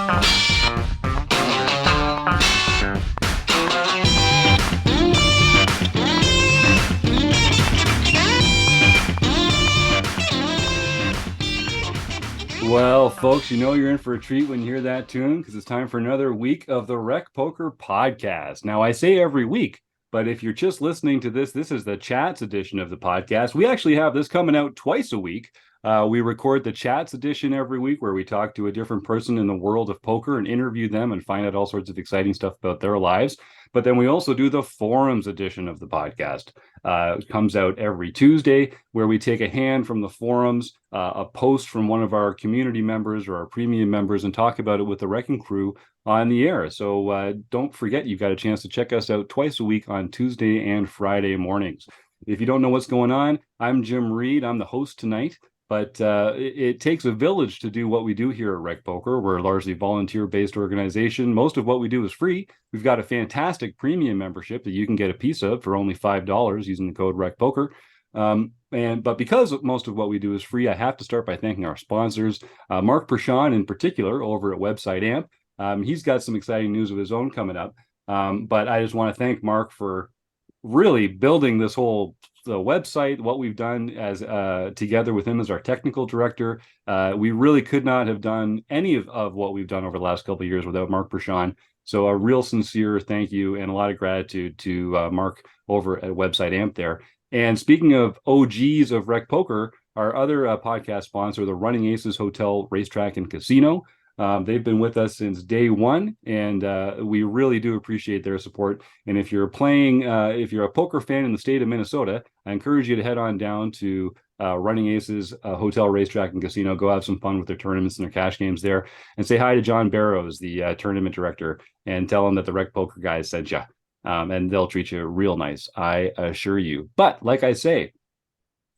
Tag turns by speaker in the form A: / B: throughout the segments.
A: Well, folks, you know you're in for a treat when you hear that tune because it's time for another week of the RecPoker podcast. Now, I say every week, but if you're just listening to this, this is the Chats edition of the podcast. We actually have this coming out twice a week. We record the Chats edition every week where we talk to a different person in the world of poker and interview them and find out all sorts of exciting stuff about their lives. But then we also do the Forums edition of the podcast. It comes out every Tuesday where we take a hand from the forums, a post from one of our community members or our premium members, and talk about it with the Wrecking Crew on the air. So don't forget, you've got a chance to check us out twice a week on Tuesday and Friday mornings. If you don't know what's going on, I'm Jim Reid. I'm the host tonight. But it takes a village to do what we do here at RecPoker. We're a largely volunteer-based organization. Most of what we do is free. We've got a fantastic premium membership that you can get a piece of for only $5 using the code RecPoker. But because most of what we do is free, I have to start by thanking our sponsors. Mark Pershawn in particular over at Website Amp. He's got some exciting news of his own coming up. But I just want to thank Mark for really building this whole the website, what we've done as together with him as our technical director. We really could not have done any of what we've done over the last couple of years without Mark Pershawn. So a real sincere thank you and a lot of gratitude to Mark over at Website Amp there. And speaking of OGs of RecPoker, our other podcast sponsor, the Running Aces Hotel, Racetrack, and Casino. They've been with us since day one, and we really do appreciate their support. And if you're if you're a poker fan in the state of Minnesota, I encourage you to head on down to Running Aces Hotel, Racetrack, and Casino. Go have some fun with their tournaments and their cash games there, and say hi to John Barrows, the tournament director, and tell him that the RecPoker guys sent you. And they'll treat you real nice, I assure you. But like I say,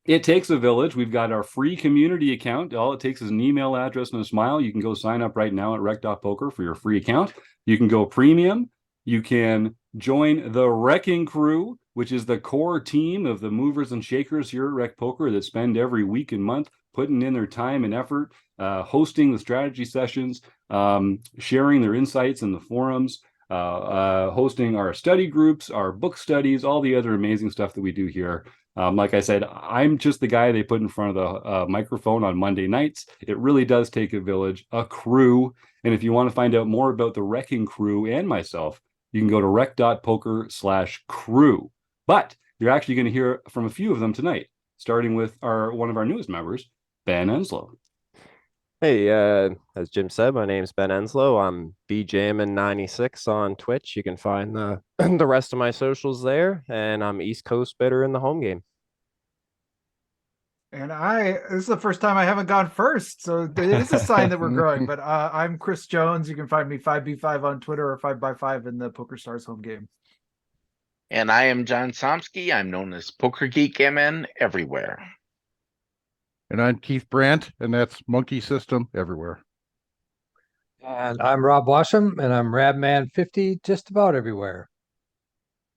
A: it takes a village. We've got our free community account. All it takes is an email address and a smile. You can go sign up right now at rec.poker for your free account. You can go premium. You can join the Wrecking Crew, which is the core team of the movers and shakers here at RecPoker that spend every week and month putting in their time and effort, hosting the strategy sessions, sharing their insights in the forums, hosting our study groups, our book studies, all the other amazing stuff that we do here. Like I said, I'm just the guy they put in front of the microphone on Monday nights. It really does take a village, a crew. And if you want to find out more about the Wrecking Crew and myself, you can go to rec.poker/crew. But you're actually going to hear from a few of them tonight, starting with one of our newest members, Ben Enslow.
B: Hey, as Jim said, my name's Ben Enslow. I'm BJamin96 on Twitch. You can find the the rest of my socials there, and I'm East Coast Bitter in the home game.
C: And this is the first time I haven't gone first, so it is a sign that we're growing. But I'm Chris Jones. You can find me 5B5 on Twitter or 5x5 in the PokerStars home game.
D: And I am John Somsky. I'm known as Poker Geek MN everywhere.
E: And I'm Keith Brandt, and that's Monkey System everywhere.
F: And I'm Rob Washam, and I'm Rabman50 just about everywhere.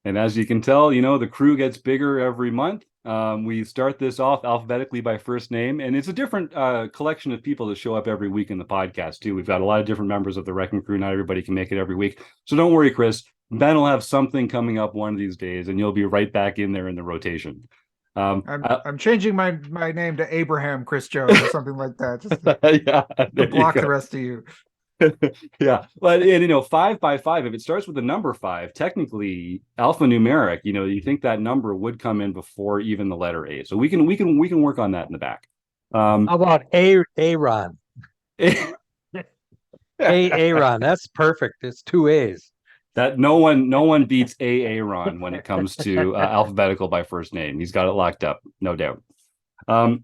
A: And as you can tell, the crew gets bigger every month. We start this off alphabetically by first name, and it's a different collection of people that show up every week in the podcast, too. We've got a lot of different members of the Wrecking Crew. Not everybody can make it every week. So don't worry, Chris. Ben will have something coming up one of these days, and you'll be right back in there in the rotation.
C: I'm changing my name to Abraham Chris Jones or something like that, just to block the rest of you.
A: Yeah, but 5x5, if it starts with the number 5, technically alphanumeric, you think that number would come in before even the letter A. So we can work on that in the back.
F: How about Aaron? Aaron, that's perfect. It's 2 A's.
A: That no one beats Aaron when it comes to alphabetical by first name. He's got it locked up, no doubt.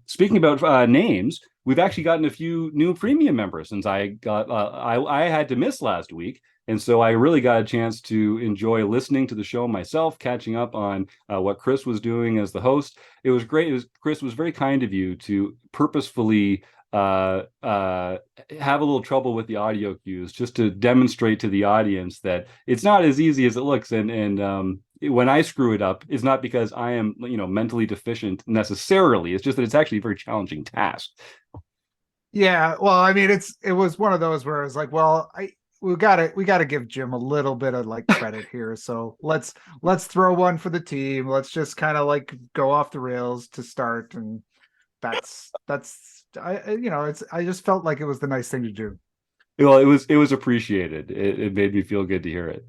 A: Speaking about names, we've actually gotten a few new premium members since I had to miss last week, and so I really got a chance to enjoy listening to the show myself, catching up on what Chris was doing as the host. It was great. Chris was very kind of you to purposefully have a little trouble with the audio cues just to demonstrate to the audience that it's not as easy as it looks. And when I screw it up, it's not because I am, mentally deficient necessarily. It's just that it's actually a very challenging task.
C: Yeah, well, I mean, it was one of those where I was like, well, we gotta give Jim a little bit of like credit here. So let's throw one for the team. Let's just kind of like go off the rails to start, and that's it's I just felt like it was the nice thing to do.
A: Well, it was appreciated. It made me feel good to hear it.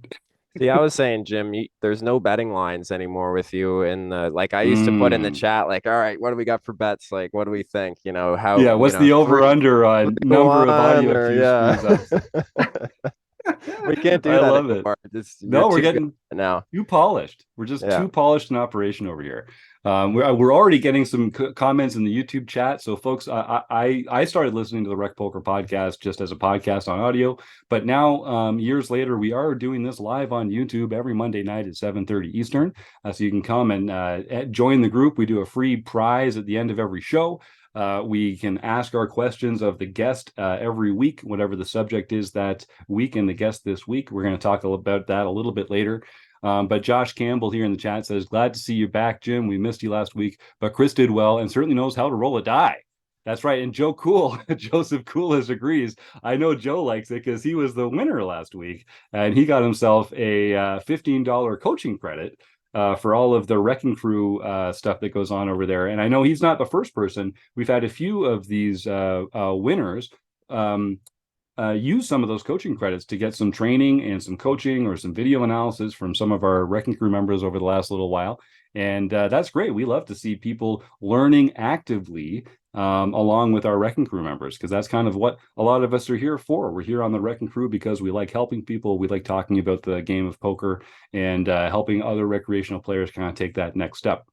B: See, I was saying, Jim, there's no betting lines anymore with you. And like I used to put in the
A: Mm.
B: chat, like, all right, what do we got for bets? Like, what do we think? How,
A: Yeah, what's the over under on
B: go
A: number of
B: on
A: audio
B: or
A: cues screws ups?
B: we can't do
A: I
B: that
A: love it.
B: anymore. You're
A: No, we're
B: too good
A: getting
B: now.
A: too polished. We're just
B: Yeah.
A: too polished in operation over here. We're already getting some comments in the YouTube chat. So, folks, I started listening to the Rec Poker podcast just as a podcast on audio, but now years later, we are doing this live on YouTube every Monday night at 7:30 Eastern. So you can come and join the group. We do a free prize at the end of every show. We can ask our questions of the guest every week, whatever the subject is that week and the guest this week. We're going to talk about that a little bit later. But Josh Campbell here in the chat says, glad to see you back, Jim. We missed you last week, but Chris did well and certainly knows how to roll a die. That's right. And Joe Cool, Joseph Coolis agrees. I know Joe likes it because he was the winner last week and he got himself a $15 coaching credit for all of the Wrecking Crew stuff that goes on over there. And I know he's not the first person. We've had a few of these winners use some of those coaching credits to get some training and some coaching or some video analysis from some of our Wrecking Crew members over the last little while. And that's great. We love to see people learning actively along with our Wrecking Crew members, because that's kind of what a lot of us are here for. We're here on the Wrecking Crew because we like helping people. We like talking about the game of poker and helping other recreational players kind of take that next step.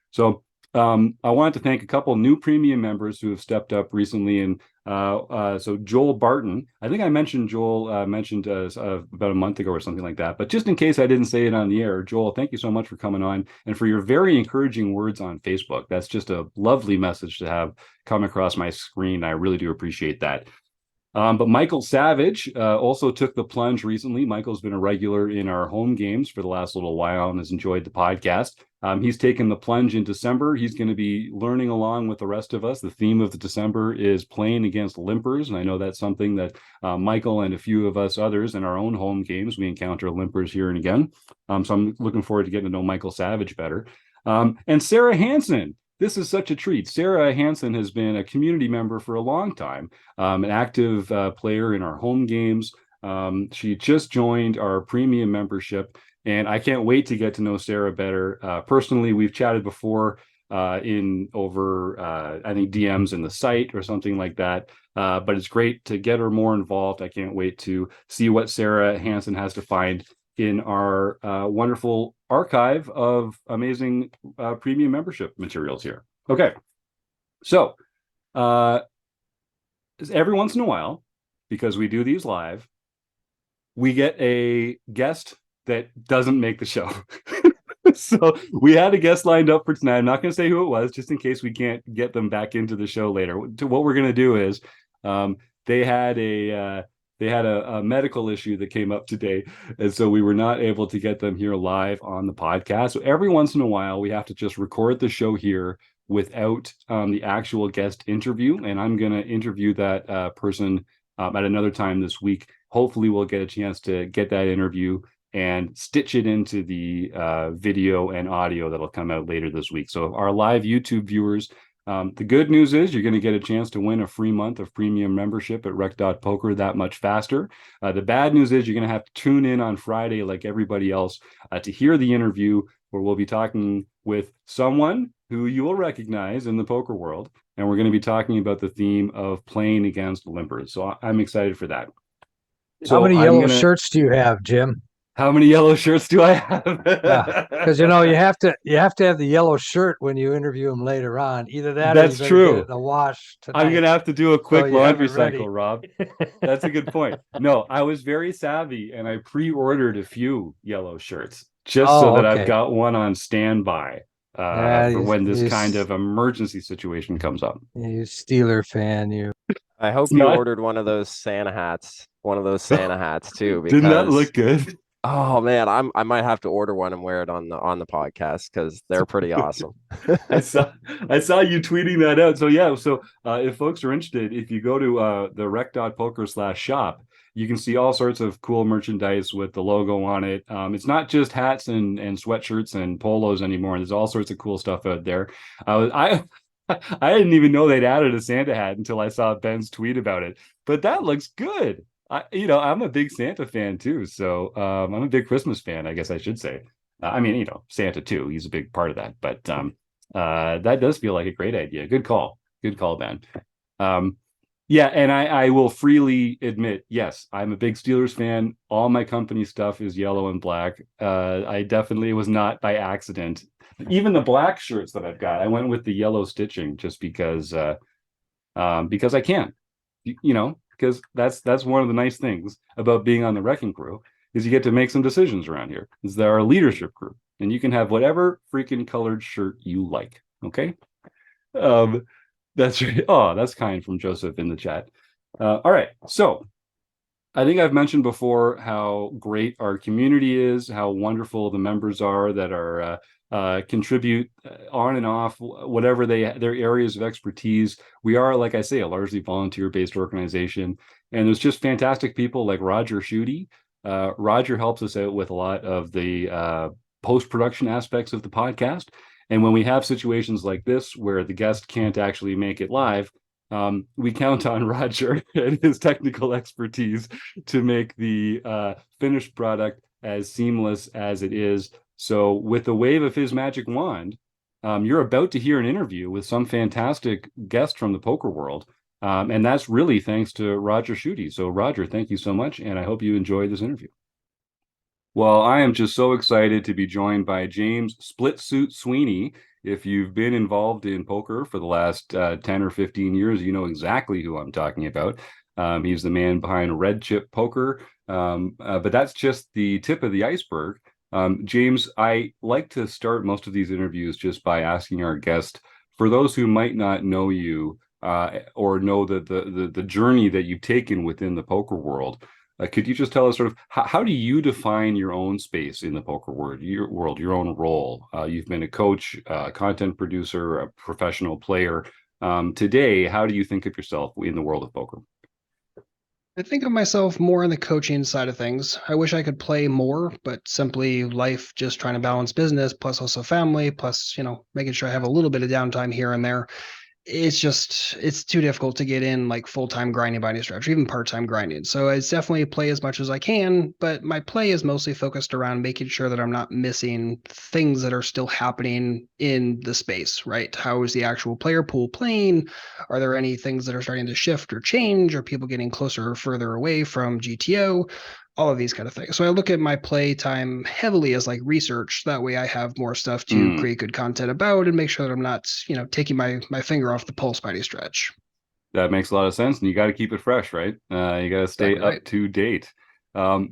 A: So I wanted to thank a couple new premium members who have stepped up recently. And so Joel Barton, I think I mentioned Joel about a month ago or something like that. But just in case I didn't say it on the air, Joel, thank you so much for coming on and for your very encouraging words on Facebook. That's just a lovely message to have come across my screen. I really do appreciate that. But Michael Savage also took the plunge recently. Michael's been a regular in our home games for the last little while and has enjoyed the podcast. He's taken the plunge in December. He's going to be learning along with the rest of us. The theme of the December is playing against limpers. And I know that's something that Michael and a few of us others in our own home games, we encounter limpers here and again. So I'm looking forward to getting to know Michael Savage better. And Sarah Hansen. This is such a treat. Sarah Hansen has been a community member for a long time, an active player in our home games. She just joined our premium membership, and I can't wait to get to know Sarah better. Personally, we've chatted before in over, I think, DMs in the site or something like that. But it's great to get her more involved. I can't wait to see what Sarah Hansen has to find in our wonderful archive of amazing premium membership materials here. Okay, so every once in a while, because we do these live, we get a guest that doesn't make the show. So we had a guest lined up for tonight. I'm not going to say who it was, just in case we can't get them back into the show later. What we're going to do is they had a medical issue that came up today, and so we were not able to get them here live on the podcast. So every once in a while, we have to just record the show here without the actual guest interview, and I'm going to interview that person at another time this week. Hopefully, we'll get a chance to get that interview and stitch it into the video and audio that'll come out later this week. So our live YouTube viewers, the good news is you're going to get a chance to win a free month of premium membership at rec.poker that much faster. The bad news is you're going to have to tune in on Friday like everybody else to hear the interview where we'll be talking with someone who you will recognize in the poker world. And we're going to be talking about the theme of playing against limpers. So I'm excited for that. So
F: How many yellow shirts do you have, Jim?
A: How many yellow shirts do I have?
F: Because you have to have the yellow shirt when you interview him later on. Either that,
A: that's
F: or you
A: true.
F: Get it in the wash tonight.
A: I'm gonna have to do a quick laundry cycle,
F: ready.
A: Rob. That's a good point. No, I was very savvy and I pre-ordered a few yellow shirts just so that I've got one on standby for when this kind of emergency situation comes up.
F: You Steeler fan, you.
B: I hope you ordered one of those Santa hats. One of those Santa hats too. Because
A: didn't that look good?
B: Oh man, I might have to order one and wear it on the podcast because they're pretty awesome.
A: I saw I saw you tweeting that out. So yeah, so if folks are interested, if you go to the rec.poker/shop, you can see all sorts of cool merchandise with the logo on it. It's not just hats and sweatshirts and polos anymore. There's all sorts of cool stuff out there. I I didn't even know they'd added a Santa hat until I saw Ben's tweet about it. But that looks good. I'm a big Santa fan too, so I'm a big Christmas fan, I guess I should say. I mean, Santa too. He's a big part of that, but that does feel like a great idea. Good call, Ben. Yeah, and I will freely admit, yes, I'm a big Steelers fan. All my company stuff is yellow and black. I definitely was not by accident. Even the black shirts that I've got, I went with the yellow stitching just because I can, because that's one of the nice things about being on the wrecking crew is you get to make some decisions around here. Is there a leadership group, and you can have whatever freaking colored shirt you like. Okay, that's right. Oh, that's kind from Joseph in the chat. All right, so I think I've mentioned before how great our community is, how wonderful the members are that are contribute on and off whatever their areas of expertise. We are, like I say, a largely volunteer-based organization, and there's just fantastic people like Roger Schutte. Roger helps us out with a lot of the post-production aspects of the podcast. And when we have situations like this where the guest can't actually make it live, we count on Roger and his technical expertise to make the finished product as seamless as it is. So with the wave of his magic wand, you're about to hear an interview with some fantastic guest from the poker world. And that's really thanks to Roger Schutte. So Roger, thank you so much. And I hope you enjoy this interview. Well, I am just so excited to be joined by James Splitsuit Sweeney. If you've been involved in poker for the last 10 or 15 years, you know exactly who I'm talking about. He's the man behind Red Chip Poker, but that's just the tip of the iceberg. James, I like to start most of these interviews just by asking our guest, for those who might not know you or know the journey that you've taken within the poker world, could you just tell us sort of how do you define your own space in the poker world, your own role? You've been a coach, content producer, a professional player. Today, how do you think of yourself in the world of poker?
G: I think of myself more on the coaching side of things. I wish I could play more, but simply life, just trying to balance business, plus also family, plus, making sure I have a little bit of downtime here and there. It's too difficult to get in like full-time grinding by any stretch, or even part-time grinding. So it's definitely play as much as I can, but my play is mostly focused around making sure that I'm not missing things that are still happening in the space, right? How is the actual player pool playing? Are there any things that are starting to shift or change? Are people getting closer or further away from GTO? All of these kind of things. So I look at my play time heavily as like research. That way I have more stuff to create good content about and make sure that I'm not, taking my finger off the pulse by any stretch.
A: That makes a lot of sense, and you got to keep it fresh, right? You got to stay
G: Exactly right.
A: up to date.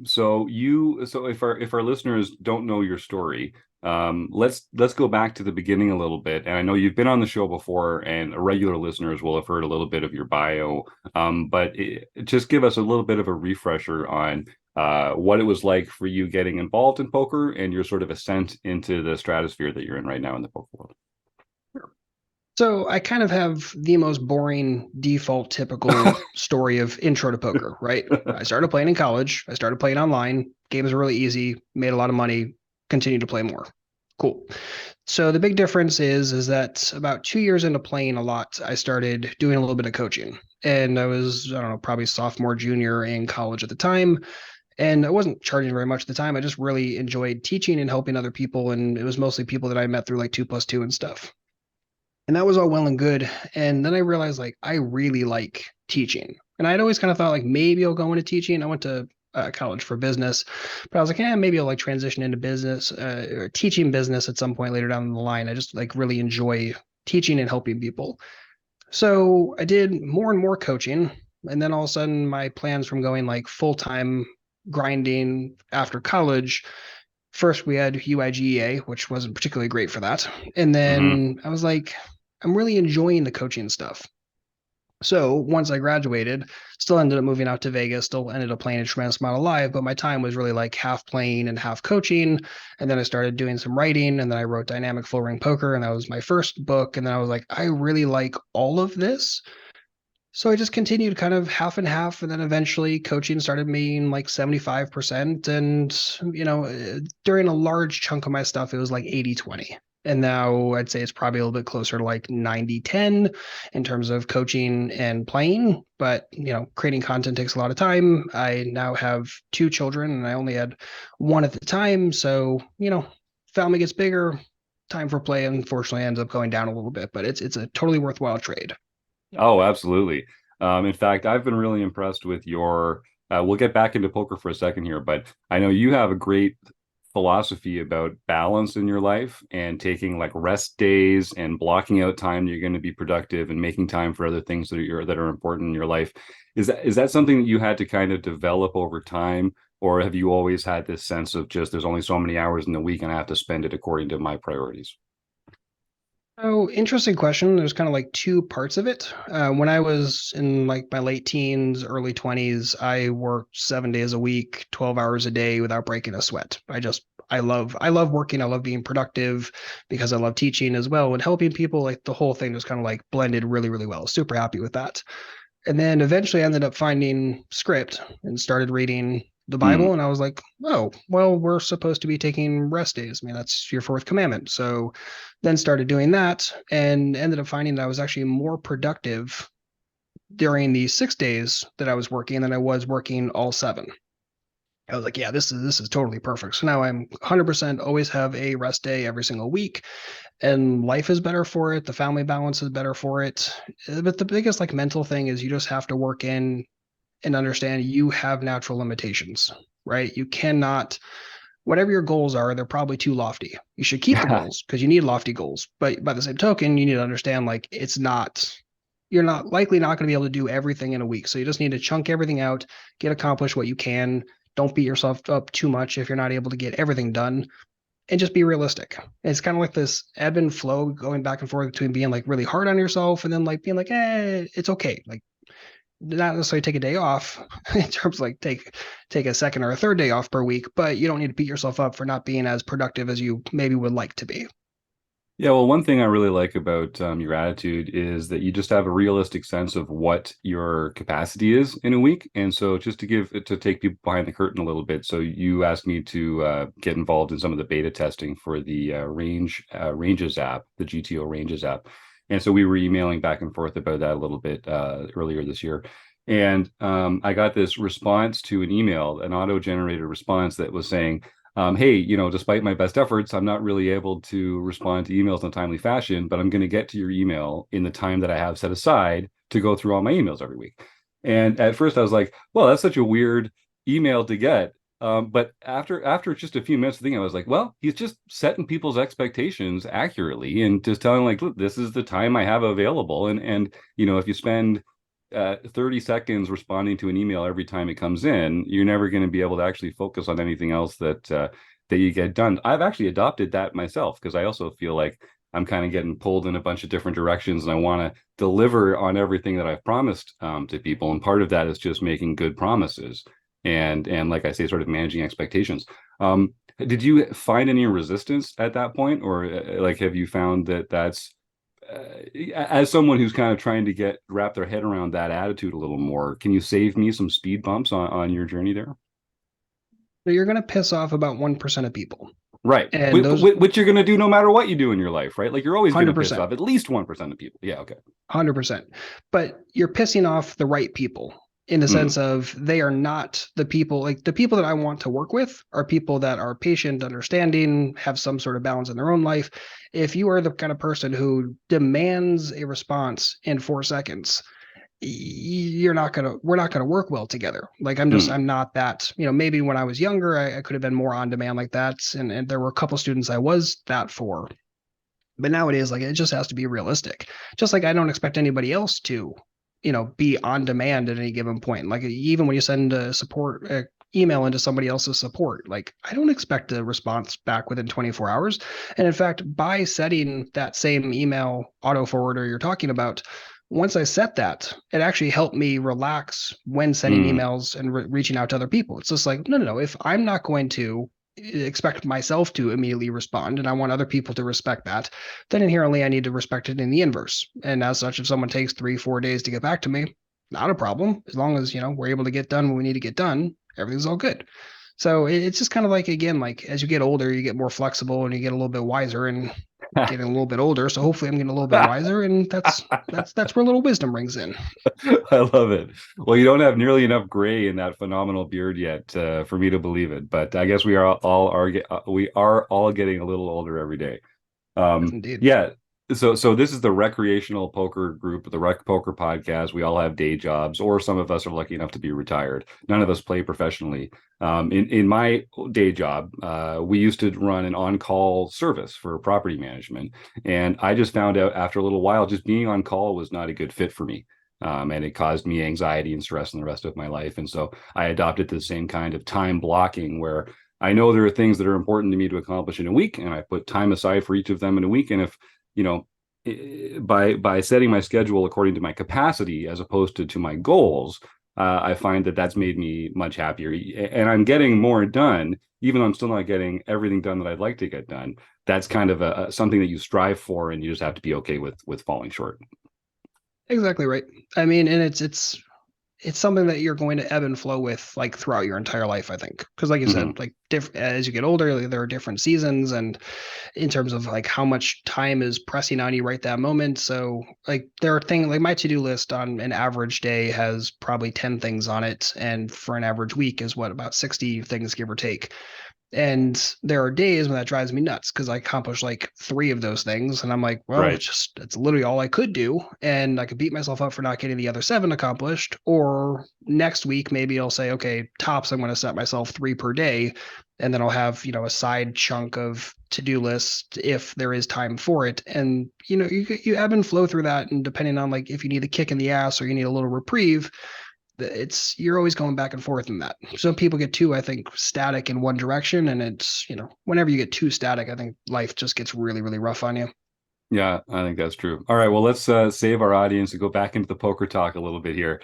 A: So if our listeners don't know your story, let's go back to the beginning a little bit. And I know you've been on the show before, and regular listeners will have heard a little bit of your bio. But just give us a little bit of a refresher on what it was like for you getting involved in poker and your sort of ascent into the stratosphere that you're in right now in the poker world.
G: So I kind of have the most boring default typical story of intro to poker, right? I started playing in college. I started playing online. Games were really easy, made a lot of money, continued to play more. Cool. So the big difference is that about 2 years into playing a lot, I started doing a little bit of coaching. And I was, I don't know, probably sophomore, junior in college at the time. And I wasn't charging very much at the time. I just really enjoyed teaching and helping other people. And it was mostly people that I met through like 2+2 and stuff. And that was all well and good. And then I realized like I really like teaching. And I'd always kind of thought like maybe I'll go into teaching. I went to college for business, but I was like, maybe I'll like transition into business or teaching business at some point later down the line. I just like really enjoy teaching and helping people. So I did more and more coaching. And then all of a sudden my plans from going like full-time grinding after college, first we had UIGEA, which wasn't particularly great for that. And then I was like, I'm really enjoying the coaching stuff. So once I graduated, still ended up moving out to Vegas, still ended up playing a tremendous amount of live, but my time was really like half playing and half coaching. And then I started doing some writing, and then I wrote Dynamic Full Ring Poker, and that was my first book. And then I was like, I really like all of this. So I just continued kind of half and half, and then eventually coaching started being like 75%. And, during a large chunk of my stuff, it was like 80-20. And now I'd say it's probably a little bit closer to like 90-10 in terms of coaching and playing. But, creating content takes a lot of time. I now have 2 children, and I only had one at the time. So, family gets bigger, time for play unfortunately ends up going down a little bit, but it's a totally worthwhile trade.
A: Oh, absolutely. In fact, I've been really impressed with your. We'll get back into poker for a second here, but I know you have a great philosophy about balance in your life and taking like rest days and blocking out time you're going to be productive and making time for other things that are important in your life. Is that something that you had to kind of develop over time, or have you always had this sense of just there's only so many hours in the week and I have to spend it according to my priorities?
G: Oh, interesting question. There's kind of like 2 parts of it. When I was in like my late teens, early 20s, I worked 7 days a week, 12 hours a day without breaking a sweat. I love working. I love being productive because I love teaching as well and helping people. Like the whole thing just kind of like blended really, really well. Super happy with that. And then eventually I ended up finding script and started reading the Bible. And I was like, oh, well, we're supposed to be taking rest days. I mean, that's your 4th commandment. So then started doing that and ended up finding that I was actually more productive during the 6 days that I was working than I was working all 7. I was like, yeah, this is totally perfect. So now I'm 100% always have a rest day every single week, and life is better for it. The family balance is better for it. But the biggest like mental thing is you just have to work in and understand you have natural limitations, right? You cannot, whatever your goals are, they're probably too lofty. You should keep the goals because you need lofty goals. But by the same token, you need to understand like you're not likely not going to be able to do everything in a week. So you just need to chunk everything out, get accomplished what you can. Don't beat yourself up too much if you're not able to get everything done, and just be realistic. It's kind of like this ebb and flow going back and forth between being like really hard on yourself and then like being like, it's okay. Like not necessarily take a day off in terms of like take a second or a third day off per week, but you don't need to beat yourself up for not being as productive as you maybe would like to be.
A: Yeah, well, one thing I really like about your attitude is that you just have a realistic sense of what your capacity is in a week. And so just to take people behind the curtain a little bit. So you asked me to get involved in some of the beta testing for the Ranges app, the GTO Ranges app. And so we were emailing back and forth about that a little bit earlier this year. And I got this response to an email, an auto-generated response that was saying, hey, despite my best efforts, I'm not really able to respond to emails in a timely fashion, but I'm going to get to your email in the time that I have set aside to go through all my emails every week. And at first I was like, well, that's such a weird email to get. But after just a few minutes of thinking, I was like, well, he's just setting people's expectations accurately and just telling like, look, this is the time I have available. And if you spend 30 seconds responding to an email every time it comes in, you're never going to be able to actually focus on anything else that you get done. I've actually adopted that myself because I also feel like I'm kind of getting pulled in a bunch of different directions and I want to deliver on everything that I've promised to people. And part of that is just making good promises and like I say, sort of managing expectations. Did you find any resistance at that point, or like have you found that that's as someone who's kind of trying to wrap their head around that attitude a little more, can you save me some speed bumps on your journey there?
G: So you're going to piss off about 1% of people.
A: Right.
G: And
A: which you're going to do no matter what you do in your life, right? Like you're always going to piss
G: 100%.
A: off at least 1% of people. Yeah. Okay.
G: 100%. But you're pissing off the right people in the sense of they are not the people, like the people that I want to work with are people that are patient, understanding, have some sort of balance in their own life. If you are the kind of person who demands a response in 4 seconds, we're not going to work well together. Like I'm not that, maybe when I was younger, I could have been more on demand like that. And there were a couple students I was that for, but nowadays, like it just has to be realistic. Just like I don't expect anybody else to, be on demand at any given point. Like even when you send a support email into somebody else's support, like I don't expect a response back within 24 hours. And in fact, by setting that same email auto forwarder you're talking about, once I set that, it actually helped me relax when sending emails and reaching out to other people. It's just like, no. If I'm not going to expect myself to immediately respond and I want other people to respect that, then inherently I need to respect it in the inverse. And as such, if someone takes 3-4 days to get back to me, not a problem. As long as, we're able to get done when we need to get done, everything's all good. So it's just kind of like, again, like as you get older, you get more flexible and you get a little bit wiser and getting a little bit older. So hopefully I'm getting a little bit wiser, and that's where a little wisdom rings in.
A: I love it. Well, you don't have nearly enough gray in that phenomenal beard yet for me to believe it, but I guess we are all getting a little older every day.
G: Indeed.
A: Yeah. So this is the recreational poker group, the Rec Poker Podcast. We all have day jobs, or some of us are lucky enough to be retired. None of us play professionally. In my day job, we used to run an on-call service for property management, and I just found out after a little while, just being on call was not a good fit for me. And it caused me anxiety and stress in the rest of my life. And so I adopted the same kind of time blocking where I know there are things that are important to me to accomplish in a week, and I put time aside for each of them in a week. And if by setting my schedule according to my capacity as opposed to my goals, I find that that's made me much happier, and I'm getting more done, even though I'm still not getting everything done that I'd like to get done. That's kind of something that you strive for, and you just have to be okay with falling short.
G: Exactly right. I mean, and it's something that you're going to ebb and flow with like throughout your entire life, I think. Because like you said, like as you get older, there are different seasons, and in terms of like how much time is pressing on you right that moment. So like there are things like my to-do list on an average day has probably 10 things on it. And for an average week is about 60 things, give or take. And there are days when that drives me nuts because I accomplish like 3 of those things. And I'm like, well,
A: Right.
G: it's literally all I could do. And I could beat myself up for not getting the other 7 accomplished. Or next week, maybe I'll say, okay, tops, I'm going to set myself 3 per day. And then I'll have, a side chunk of to-do list if there is time for it. And, you ebb and flow through that. And depending on like if you need a kick in the ass or you need a little reprieve, you're always going back and forth in that. Some people get too, I think, static in one direction, and it's, whenever you get too static, I think life just gets really, really rough on you.
A: Yeah, I think that's true. All right, well, let's save our audience and go back into the poker talk a little bit here.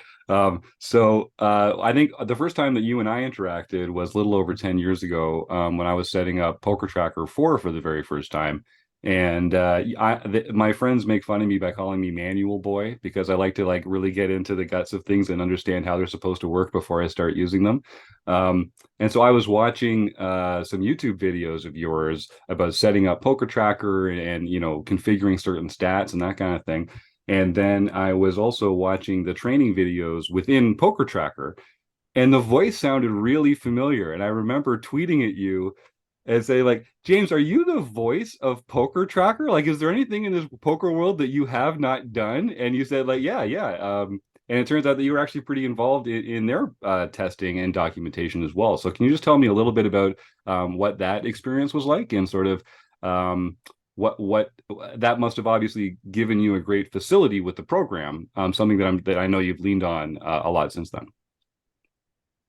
A: So I think the first time that you and I interacted was a little over 10 years ago, when I was setting up PokerTracker 4 for the very first time. And my friends make fun of me by calling me Manual Boy because I like to like really get into the guts of things and understand how they're supposed to work before I start using them. And so I was watching some YouTube videos of yours about setting up PokerTracker and configuring certain stats and that kind of thing. And then I was also watching the training videos within PokerTracker, and the voice sounded really familiar. And I remember tweeting at you and say like, James, are you the voice of PokerTracker? Like, is there anything in this poker world that you have not done? And you said like, yeah. And it turns out that you were actually pretty involved in their testing and documentation as well. So can you just tell me a little bit about what that experience was like, and sort of what that must have obviously given you a great facility with the program, something that I know you've leaned on a lot since then.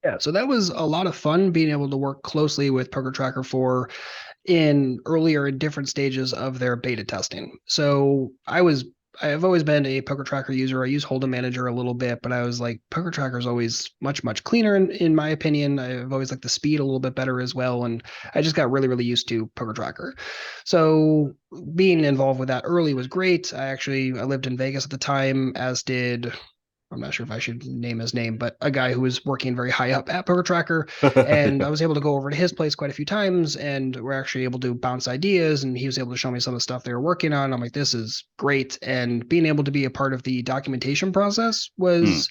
G: Yeah, so that was a lot of fun being able to work closely with PokerTracker 4 in earlier and different stages of their beta testing. So I've always been a PokerTracker user. I use Hold'em Manager a little bit, but I was like, PokerTracker is always much, much cleaner in my opinion. I've always liked the speed a little bit better as well. And I just got really, really used to PokerTracker. So being involved with that early was great. I lived in Vegas at the time, as did, I'm not sure if I should name his name, but a guy who was working very high up at PokerTracker. And I was able to go over to his place quite a few times, and we're actually able to bounce ideas, and he was able to show me some of the stuff they were working on. I'm like, this is great. And being able to be a part of the documentation process was,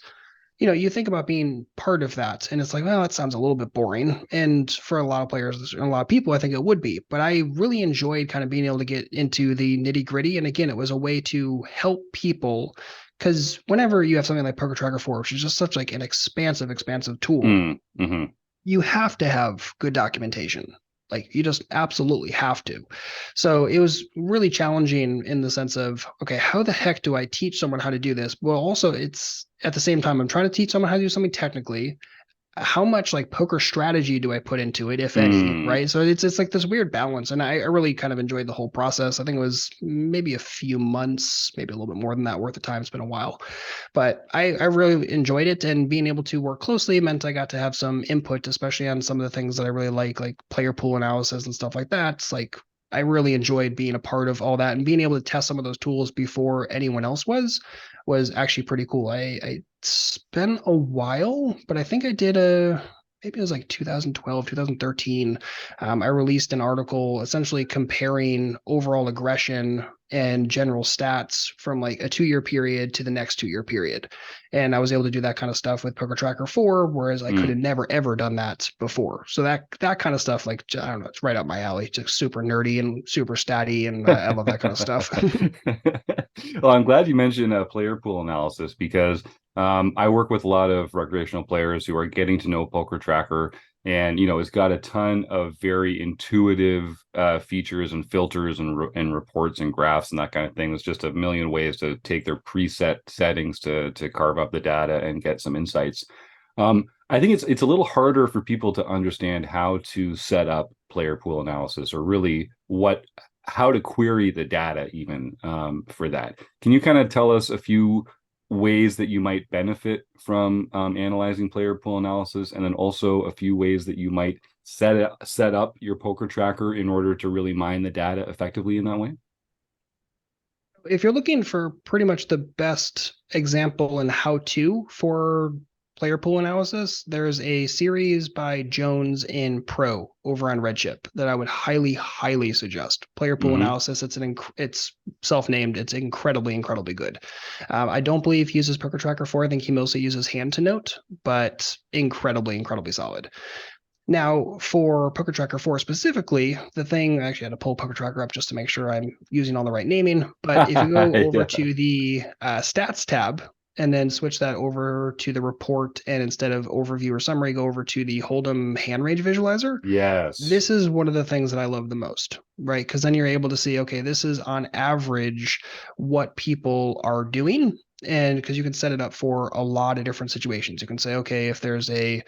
G: you think about being part of that, and it's like, well, that sounds a little bit boring. And for a lot of players and a lot of people, I think it would be. But I really enjoyed kind of being able to get into the nitty gritty. And again, it was a way to help people. Because whenever you have something like PokerTracker 4, which is just such like an expansive tool, you have to have good documentation. Like you just absolutely have to. So it was really challenging in the sense of, okay, how the heck do I teach someone how to do this? Well, also it's at the same time, I'm trying to teach someone how to do something technically. how much like poker strategy do I put into it, if any, right? So it's like this weird balance, and I really kind of enjoyed the whole process. I think it was maybe a few months, maybe a little bit more than that worth of time. It's been a while, but I really enjoyed it, and being able to work closely meant I got to have some input, especially on some of the things that I really like player pool analysis and stuff like that. It's like I really enjoyed being a part of all that, and being able to test some of those tools before anyone else was actually pretty cool. It's been a while, but I think I did maybe it was like 2012, 2013. I released an article essentially comparing overall aggression and general stats from like a 2-year period to the next 2-year period. And I was able to do that kind of stuff with PokerTracker 4, whereas I could have never, ever done that before. So that kind of stuff, like, I don't know, it's right up my alley. Just super nerdy and super statty. And I love that kind of stuff.
A: Well, I'm glad you mentioned player pool analysis, because I work with a lot of recreational players who are getting to know PokerTracker, and it's got a ton of very intuitive features and filters and reports and graphs and that kind of thing. There's just a million ways to take their preset settings to carve up the data and get some insights. I think it's a little harder for people to understand how to set up player pool analysis, or really how to query the data even for that. Can you kind of tell us a few ways that you might benefit from analyzing player pool analysis, and then also a few ways that you might set up your PokerTracker in order to really mine the data effectively in that way?
G: If you're looking for pretty much the best example and how-to for player pool analysis, there's a series by Jones in Pro over on Redship that I would highly, highly suggest. Player pool analysis. It's self-named. It's incredibly good. I don't believe he uses PokerTracker 4. I think he mostly uses Hand to Note, but incredibly solid. Now, for PokerTracker 4 specifically, the thing, I actually had to pull PokerTracker up just to make sure I'm using all the right naming. But if you go over to the stats tab, and then switch that over to the report, and instead of overview or summary, go over to the Hold'em hand range visualizer.
A: Yes.
G: This is one of the things that I love the most, right? Because then you're able to see, okay, this is on average what people are doing. And because you can set it up for a lot of different situations. You can say, okay, if there's a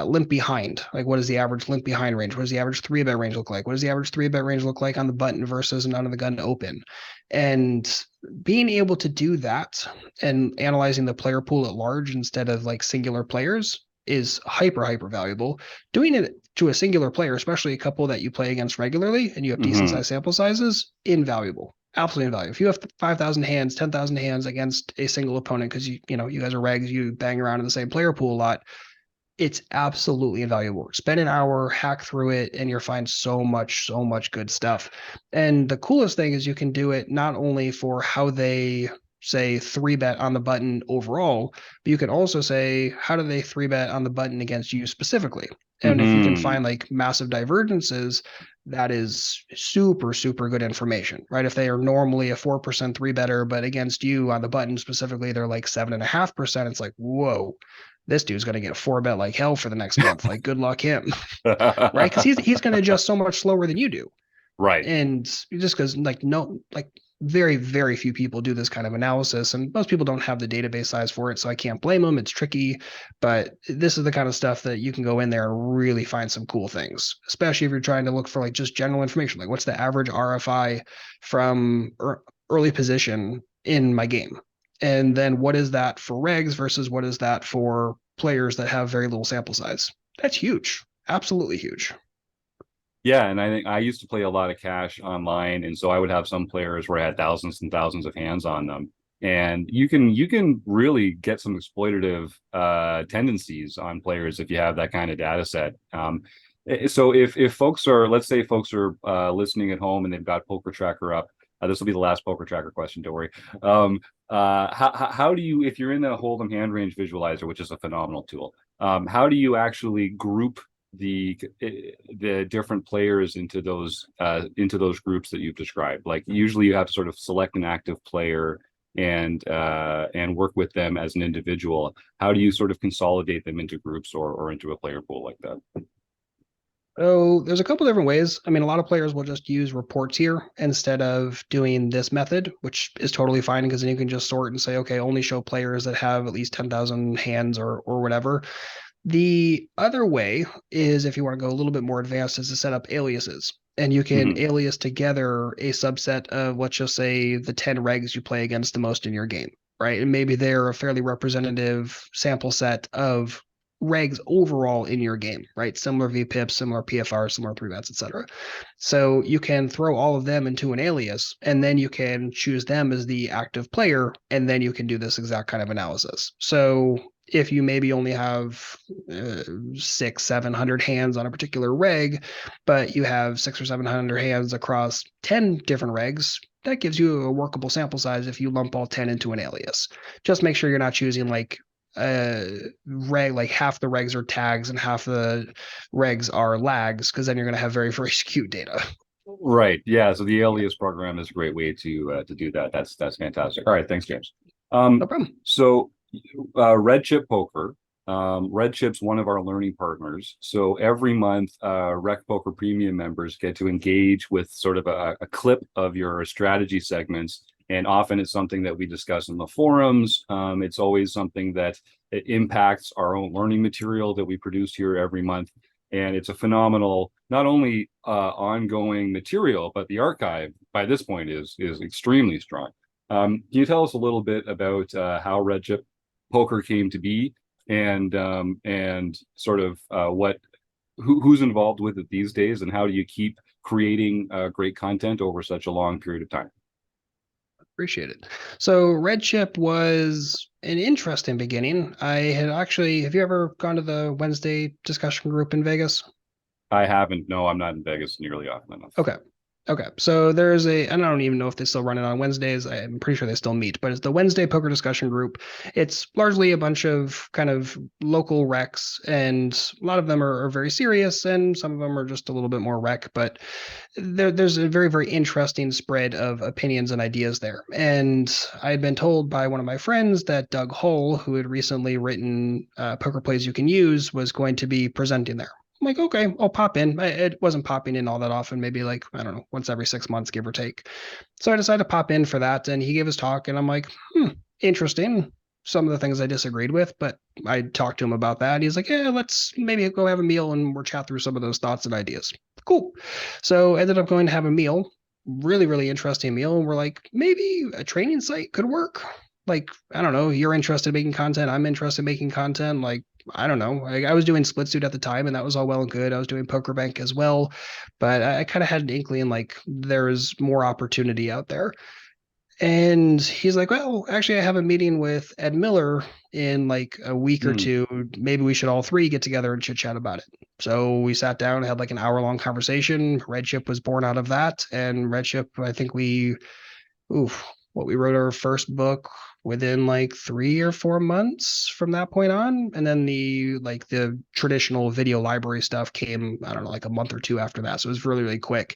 G: limp behind, like what is the average limp behind range? What does the average 3-bet range look like? What does the average 3-bet range look like on the button versus under the gun open? And being able to do that and analyzing the player pool at large instead of like singular players is hyper valuable. Doing it to a singular player, especially a couple that you play against regularly and you have decent sized sample sizes, invaluable. Absolutely invaluable. If you have 5,000 hands, 10,000 hands against a single opponent, because you guys are regs, you bang around in the same player pool a lot, it's absolutely invaluable. Spend an hour, hack through it, and you'll find so much good stuff. And the coolest thing is you can do it not only for how they say 3-bet on the button overall, but you can also say, how do they 3-bet on the button against you specifically? And if you can find like massive divergences, that is super good information, right? If they are normally a 4% 3-better, but against you on the button specifically, they're like 7.5%, it's like, whoa, this dude's going to get a 4-bet like hell for the next month. Like, good luck him, right? Because he's going to adjust so much slower than you do.
A: Right.
G: And just because very few people do this kind of analysis, and most people don't have the database size for it, so I can't blame them. It's tricky, but this is the kind of stuff that you can go in there and really find some cool things, especially if you're trying to look for like just general information, like what's the average RFI from early position in my game, and then what is that for regs versus what is that for players that have very little sample size. That's huge. Absolutely huge.
A: Yeah, and I think I used to play a lot of cash online, and so I would have some players where I had thousands and thousands of hands on them, and you can really get some exploitative tendencies on players if you have that kind of data set. So if folks are, let's say folks are listening at home and they've got PokerTracker up, this will be the last PokerTracker question, don't worry. How do you, if you're in the Hold'em hand range visualizer, which is a phenomenal tool, how do you actually group the different players into those groups that you've described? Like usually you have to sort of select an active player and work with them as an individual. How do you sort of consolidate them into groups or into a player pool like that?
G: Oh, there's a couple different ways. I mean, a lot of players will just use reports here instead of doing this method, which is totally fine because then you can just sort and say, okay, only show players that have at least 10,000 hands or whatever. The other way is, if you want to go a little bit more advanced, is to set up aliases. And you can alias together a subset of, let's just say, the 10 regs you play against the most in your game, right? And maybe they're a fairly representative sample set of regs overall in your game, right? Similar VPIPs, similar PFR, similar 3-bets, etc. So you can throw all of them into an alias, and then you can choose them as the active player, and then you can do this exact kind of analysis. So if you maybe only have 600-700 hands on a particular reg, but you have 600 or 700 hands across 10 different regs, that gives you a workable sample size if you lump all 10 into an alias. Just make sure you're not choosing like reg, like half the regs are tags and half the regs are lags, because then you're going to have very, very skewed data.
A: Right. Yeah. So the alias program is a great way to do that. That's fantastic. All right. Thanks, James.
G: No problem.
A: So Red Chip Poker. Red Chip's one of our learning partners. So every month, RecPoker Premium members get to engage with sort of a clip of your strategy segments. And often it's something that we discuss in the forums. It's always something that it impacts our own learning material that we produce here every month. And it's a phenomenal, not only ongoing material, but the archive by this point is extremely strong. Can you tell us a little bit about how Red Chip Poker came to be, and sort of who's involved with it these days, and how do you keep creating great content over such a long period of time?
G: Appreciate it. So Red Chip was an interesting beginning. I had actually, have you ever gone to the Wednesday discussion group in Vegas?
A: I haven't. No, I'm not in Vegas nearly often enough.
G: Okay. So there's I don't even know if they still run it on Wednesdays. I'm pretty sure they still meet, but it's the Wednesday Poker Discussion Group. It's largely a bunch of kind of local recs, and a lot of them are very serious, and some of them are just a little bit more rec, but there's a very, very interesting spread of opinions and ideas there. And I had been told by one of my friends that Doug Hull, who had recently written Poker Plays You Can Use, was going to be presenting there. I'm like, okay, I'll pop in. It wasn't popping in all that often, maybe like, I don't know, once every 6 months, give or take. So I decided to pop in for that, and he gave his talk, and I'm like, interesting. Some of the things I disagreed with, but I talked to him about that. He's like, yeah, let's maybe go have a meal and we'll chat through some of those thoughts and ideas. Cool. So ended up going to have a meal, really, really interesting meal. And we're like, maybe a training site could work. Like, I don't know, you're interested in making content. I'm interested in making content. Like, I don't know. I was doing Splitsuit at the time, and that was all well and good. I was doing Poker Bank as well, but I kind of had an inkling like there's more opportunity out there. And he's like, well, actually, I have a meeting with Ed Miller in like a week or two. Maybe we should all three get together and chit chat about it. So we sat down and had like an hour-long conversation. Red Chip was born out of that. And Red Chip, I think we wrote our first book within like 3 or 4 months from that point on. And then the traditional video library stuff came, I don't know, like a month or two after that. So it was really, really quick.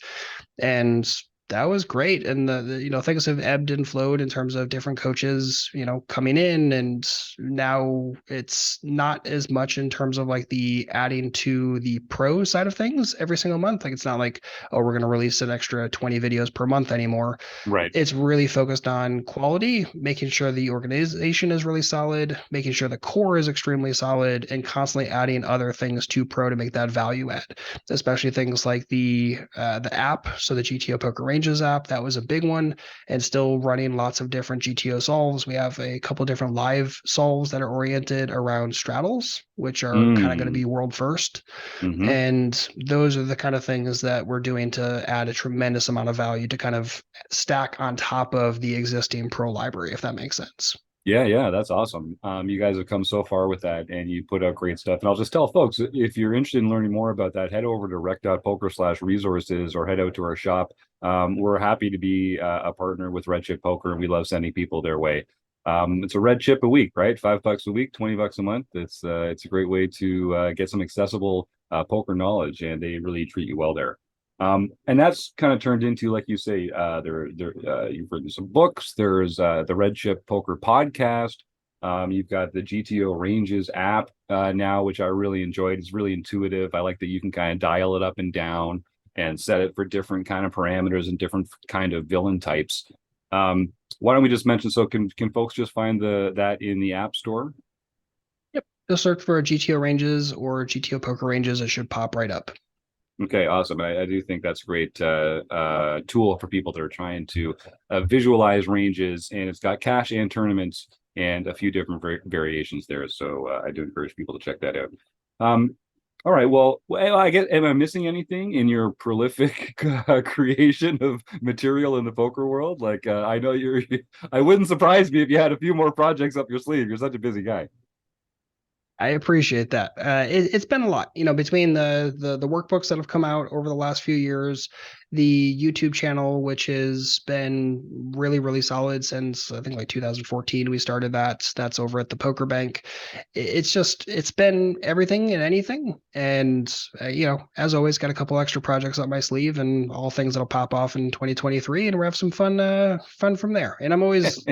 G: And that was great. And the things have ebbed and flowed in terms of different coaches, coming in, and now it's not as much in terms of like the adding to the pro side of things every single month. Like, it's not like, oh, we're going to release an extra 20 videos per month anymore.
A: Right.
G: It's really focused on quality, making sure the organization is really solid, making sure the core is extremely solid, and constantly adding other things to pro to make that value add, especially things like the app. So the GTO Poker Ranges app, that was a big one, and still running lots of different GTO solves. We have a couple different live solves that are oriented around straddles, which are kind of going to be world first. And those are the kind of things that we're doing to add a tremendous amount of value to kind of stack on top of the existing pro library, if that makes sense.
A: Yeah, that's awesome. You guys have come so far with that, and you put out great stuff. And I'll just tell folks, if you're interested in learning more about that, head over to rec.poker/resources or head out to our shop. We're happy to be a partner with Red Chip Poker, and we love sending people their way. It's a red chip a week, right? $5 a week, $20 a month. It's a great way to get some accessible poker knowledge, and they really treat you well there. And that's kind of turned into, like you say, you've written some books. There's the Red Chip Poker podcast. You've got the GTO Ranges app now, which I really enjoyed. It's really intuitive. I like that you can kind of dial it up and down and set it for different kind of parameters and different kind of villain types. Why don't we just mention, so can folks just find that in the App Store?
G: Yep. Just search for GTO ranges or GTO poker ranges. It should pop right up.
A: Okay, awesome. I do think that's a great tool for people that are trying to visualize ranges, and it's got cash and tournaments and a few different variations there. So I do encourage people to check that out. All right. Well, I guess, am I missing anything in your prolific creation of material in the poker world? Like, I know I wouldn't surprise me if you had a few more projects up your sleeve. You're such a busy guy.
G: I appreciate that. It's been a lot, between the workbooks that have come out over the last few years, the YouTube channel, which has been really, really solid since I think like 2014 we started that. That's over at the Poker Bank. It's been everything and anything, and as always, got a couple extra projects up my sleeve, and all things that'll pop off in 2023, and we'll have some fun from there. And I'm always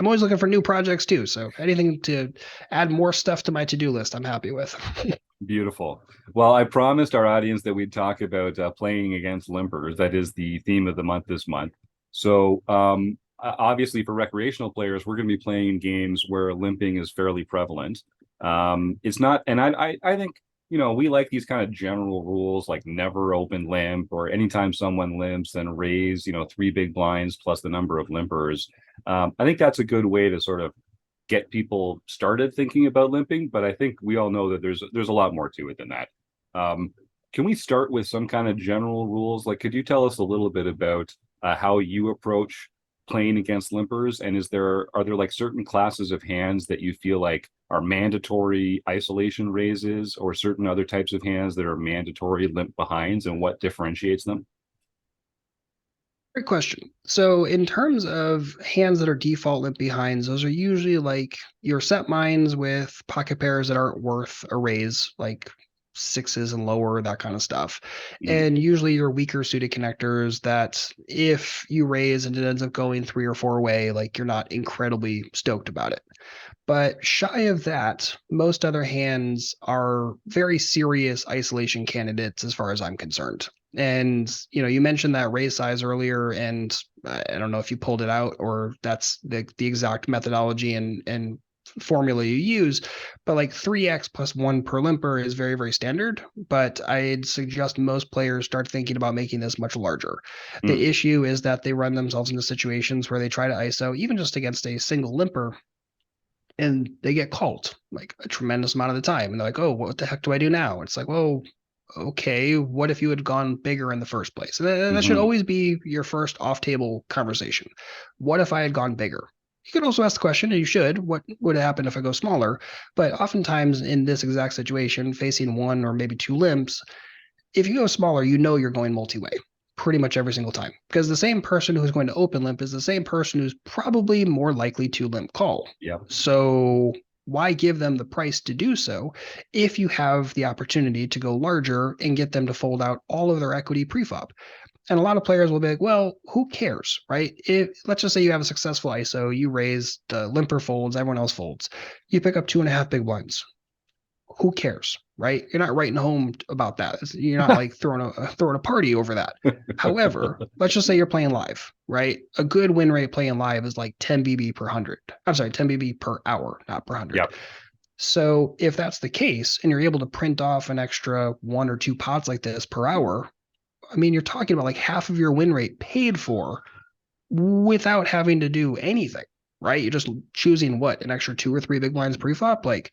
G: looking for new projects too. So anything to add more stuff to my to-do list, I'm happy with.
A: Beautiful. Well, I promised our audience that we'd talk about playing against limpers. That is the theme of the month this month. So obviously for recreational players, we're going to be playing games where limping is fairly prevalent. It's not, and I think, we like these kind of general rules, like never open limp, or anytime someone limps, then raise, 3 big blinds plus the number of limpers. I think that's a good way to sort of get people started thinking about limping, but I think we all know that there's a lot more to it than that. Can we start with some kind of general rules? Like, could you tell us a little bit about how you approach playing against limpers? And are there like certain classes of hands that you feel like are mandatory isolation raises, or certain other types of hands that are mandatory limp behinds, and what differentiates them?
G: Great question. So in terms of hands that are default limp behinds, those are usually like your set mines with pocket pairs that aren't worth a raise, like 6s and lower, that kind of stuff. And usually your weaker suited connectors that if you raise and it ends up going 3 or 4 away, like you're not incredibly stoked about it. But shy of that, most other hands are very serious isolation candidates as far as I'm concerned. And you mentioned that raise size earlier, and I don't know if you pulled it out or that's the exact methodology and formula you use, but like 3x plus 1 per limper is very, very standard. But I'd suggest most players start thinking about making this much larger. The issue is that they run themselves into situations where they try to ISO even just against a single limper, and they get called like a tremendous amount of the time. And they're like, oh, what the heck do I do now? It's like, well, okay, what if you had gone bigger in the first place? And that should always be your first off-table conversation. What if I had gone bigger? You could also ask the question, and you should, what would happen if I go smaller? But oftentimes in this exact situation, facing 1 or maybe 2 limps, if you go smaller, you're going multi-way pretty much every single time, because the same person who's going to open limp is the same person who's probably more likely to limp call.
A: Yeah.
G: So why give them the price to do so if you have the opportunity to go larger and get them to fold out all of their equity preflop? And a lot of players will be like, well, who cares, right? Let's just say you have a successful ISO, you raise, the limper folds, everyone else folds. You pick up 2.5 big blinds. Who cares, right? You're not writing home about that. You're not like throwing a party over that. However, let's just say you're playing live, right? A good win rate playing live is like 10 BB per 100. I'm sorry, 10 BB per hour, not per 100.
A: Yep.
G: So if that's the case, and you're able to print off an extra 1 or 2 pots like this per hour, I mean, you're talking about like half of your win rate paid for without having to do anything, right? You're just choosing an extra 2 or 3 big blinds preflop, like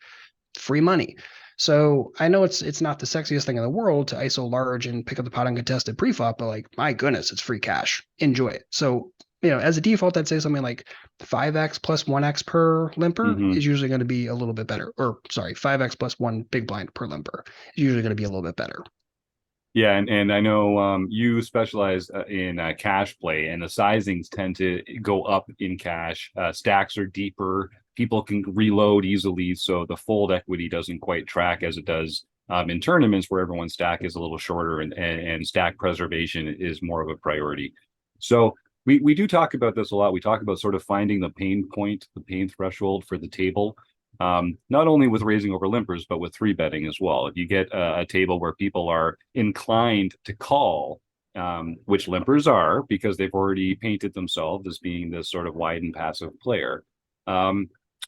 G: free money. So I know it's not the sexiest thing in the world to ISO large and pick up the pot uncontested preflop, but like, my goodness, it's free cash. Enjoy it. So, as a default, I'd say something like 5x plus 1x per limper is usually going to be a little bit better. Or sorry, 5x plus 1 big blind per limper is usually going to be a little bit better.
A: Yeah, and I know you specialize in cash play, and the sizings tend to go up in cash. Stacks are deeper. People can reload easily, so the fold equity doesn't quite track as it does in tournaments where everyone's stack is a little shorter, and stack preservation is more of a priority. So we do talk about this a lot. We talk about sort of finding the pain point, the pain threshold for the table. Not only with raising over limpers, but with 3-betting as well. If you get a table where people are inclined to call, which limpers are, because they've already painted themselves as being this sort of wide and passive player,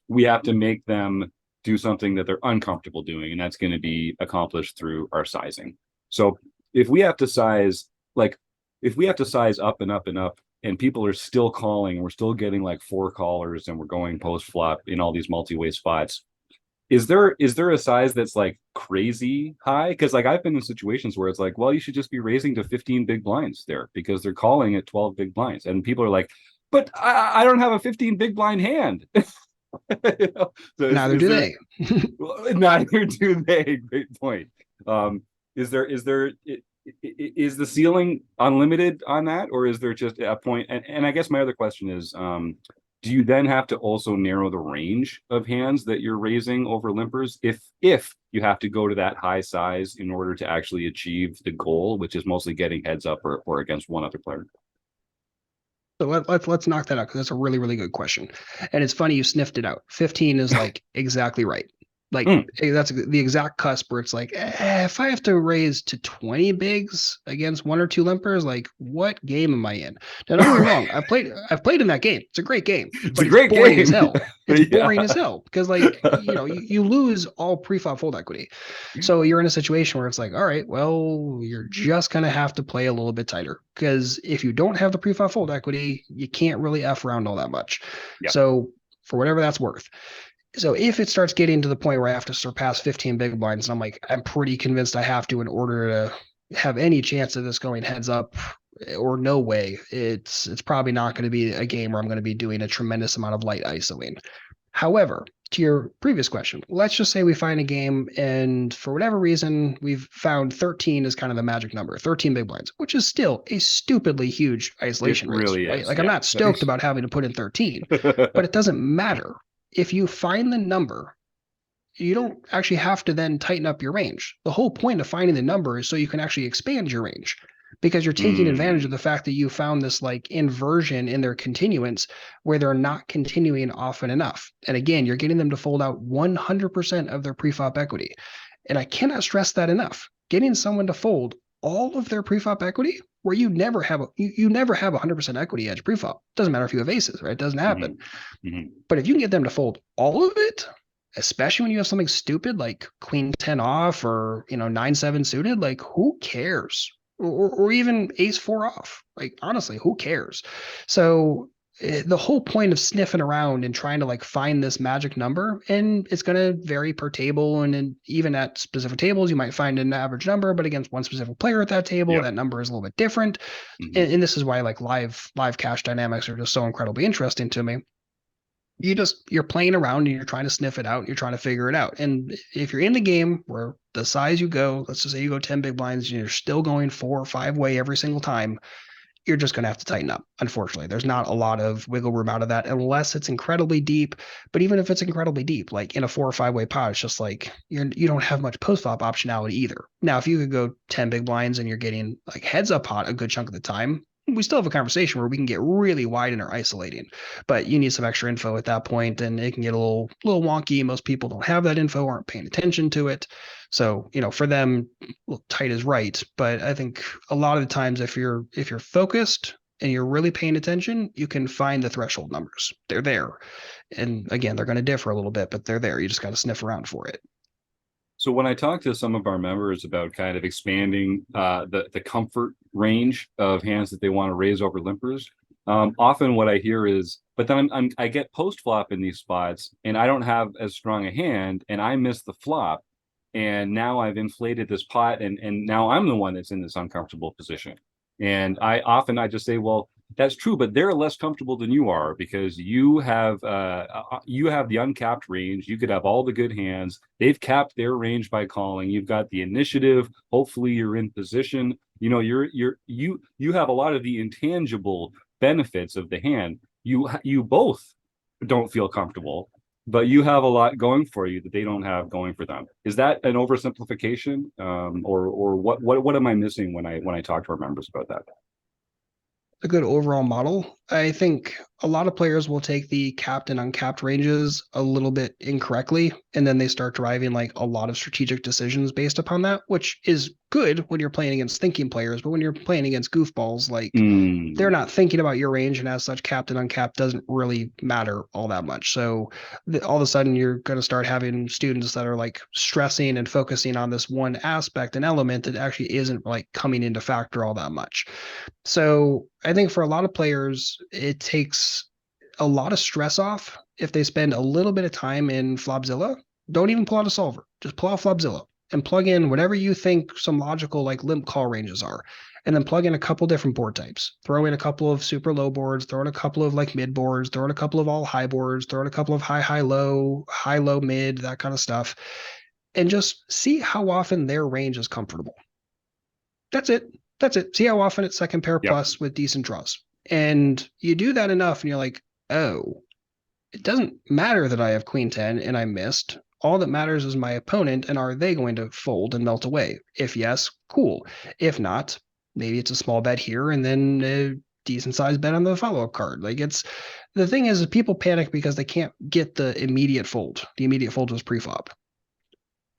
A: we have to make them do something that they're uncomfortable doing, and that's going to be accomplished through our sizing. So if we have to size up and up and up, and people are still calling, we're still getting like 4 callers, and we're going post flop in all these multi-way spots. Is there a size that's like crazy high? Because like I've been in situations where it's like, well, you should just be raising to 15 big blinds there because they're calling at 12 big blinds, and people are like, but I don't have a 15 big blind hand. You know? So
G: Neither do they.
A: Neither do they. Great point. Is the ceiling unlimited on that, or is there just a point? And I guess my other question is, do you then have to also narrow the range of hands that you're raising over limpers if you have to go to that high size in order to actually achieve the goal, which is mostly getting heads up or against one other player?
G: So let's knock that out, because that's a really, really good question. And it's funny you sniffed it out. 15 is like exactly right. Like that's the exact cusp where it's like, if I have to raise to 20 bigs against 1 or 2 limpers, like what game am I in? Now, don't get me wrong, I've played in that game. It's a great game.
A: It's a great
G: boring
A: game
G: as hell. It's
A: Yeah.
G: boring as hell because like you lose all pre-flop fold equity. So you're in a situation where it's like, all right, well, you're just gonna have to play a little bit tighter, because if you don't have the pre-flop fold equity, you can't really F around all that much.
A: Yeah.
G: So for whatever that's worth. So if it starts getting to the point where I have to surpass 15 big blinds, and I'm like, I'm pretty convinced I have to in order to have any chance of this going heads up, or no way, it's probably not going to be a game where I'm going to be doing a tremendous amount of light isoing. However, to your previous question, let's just say we find a game and for whatever reason, we've found 13 is kind of the magic number, 13 big blinds, which is still a stupidly huge isolation raise,
A: really
G: right?
A: is,
G: Like I'm
A: yeah.
G: not stoked about having to put in 13, but it doesn't matter. If you find the number, you don't actually have to then tighten up your range. The whole point of finding the number is so you can actually expand your range, because you're taking advantage of the fact that you found this like inversion in their continuance where they're not continuing often enough. And again, you're getting them to fold out 100% of their preflop equity. And I cannot stress that enough. Getting someone to fold all of their preflop equity, where you never have you never have 100% equity edge preflop. Doesn't matter if you have aces, right? It doesn't happen. But if you can get them to fold all of it, especially when you have something stupid like queen 10 off or 9-7 suited, like who cares? Or even ace 4 off. Like honestly, who cares? So the whole point of sniffing around and trying to like find this magic number, and it's going to vary per table, and even at specific tables you might find an average number, but against one specific player at that table, that number is a little bit different. And this is why like live cash dynamics are just so incredibly interesting to me. You're playing around and you're trying to sniff it out and you're trying to figure it out. And if you're in the game where the size you go, let's just say you go 10 big blinds and you're still going 4 or 5 way every single time, you're just going to have to tighten up. Unfortunately, there's not a lot of wiggle room out of that unless it's incredibly deep. But even if it's incredibly deep, like in a 4 or 5 way pot, it's just like you don't have much post flop optionality either. Now, if you could go 10 big blinds and you're getting like heads up pot a good chunk of the time, we still have a conversation where we can get really wide in our isolating, but you need some extra info at that point, and it can get a little wonky. Most people don't have that info, aren't paying attention to it. So, for them, tight is right. But I think a lot of the times, if you're focused and you're really paying attention, you can find the threshold numbers. They're there. And again, they're going to differ a little bit, but they're there. You just got to sniff around for it.
A: So when I talk to some of our members about kind of expanding the comfort range of hands that they want to raise over limpers, often what I hear is, but then I get post flop in these spots and I don't have as strong a hand and I miss the flop, and now I've inflated this pot and now I'm the one that's in this uncomfortable position. And I just say, well, that's true, but they're less comfortable than you are because you have the uncapped range. You could have all the good hands. They've capped their range by calling. You've got the initiative. Hopefully, you're in position. You have a lot of the intangible benefits of the hand. You both don't feel comfortable, but you have a lot going for you that they don't have going for them. Is that an oversimplification, or what am I missing when I talk to our members about that?
G: A good overall model. I think a lot of players will take the capped and uncapped ranges a little bit incorrectly, and then they start driving like a lot of strategic decisions based upon that, which is good when you're playing against thinking players, but when you're playing against goofballs, like they're not thinking about your range, and as such, capped and uncapped doesn't really matter all that much. So all of a sudden, you're going to start having students that are like stressing and focusing on this one aspect and element that actually isn't like coming into factor all that much. So I think for a lot of players, it takes a lot of stress off if they spend a little bit of time in Flopzilla. Don't even pull out a solver. Just pull out Flopzilla and plug in whatever you think some logical like limp call ranges are. And then plug in a couple different board types. Throw in a couple of super low boards, throw in a couple of like mid boards, throw in a couple of all high boards, throw in a couple of high, low, mid, that kind of stuff. And just see how often their range is comfortable. That's it. That's it. See how often it's second pair plus with decent draws. And you do that enough and you're like, oh, it doesn't matter that I have queen 10 and I missed. All that matters is my opponent, and are they going to fold and melt away? If yes, cool. If not, maybe it's a small bet here and then a decent sized bet on the follow-up card. Like the thing is people panic because they can't get the immediate fold. The immediate fold was pre-flop.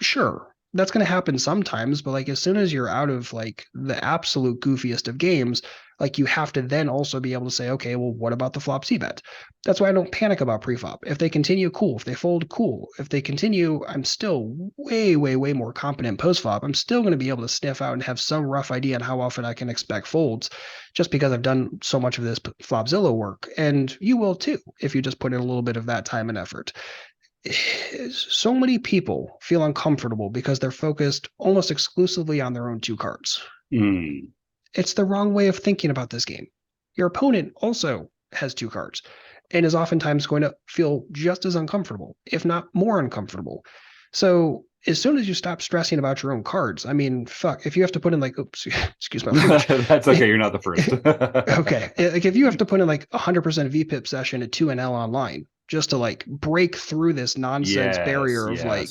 G: Sure, that's going to happen sometimes, but like as soon as you're out of like the absolute goofiest of games, like you have to then also be able to say, okay, well, what about the flop C bet? That's why I don't panic about pre-flop. If they continue, cool. If they fold, cool. If they continue, I'm still way, way, way more competent post-flop. I'm still going to be able to sniff out and have some rough idea on how often I can expect folds just because I've done so much of this Flopzilla work. And you will too, if you just put in a little bit of that time and effort. So many people feel uncomfortable because they're focused almost exclusively on their own two cards. It's the wrong way of thinking about this game. Your opponent also has two cards and is oftentimes going to feel just as uncomfortable, if not more uncomfortable. So as soon as you stop stressing about your own cards, I mean, fuck, if you have to put in like, oops, excuse my language.
A: That's okay. You're not the first.
G: Okay. Like if you have to put in like 100% VPIP session at 2NL online, just to like break through this nonsense barrier of like,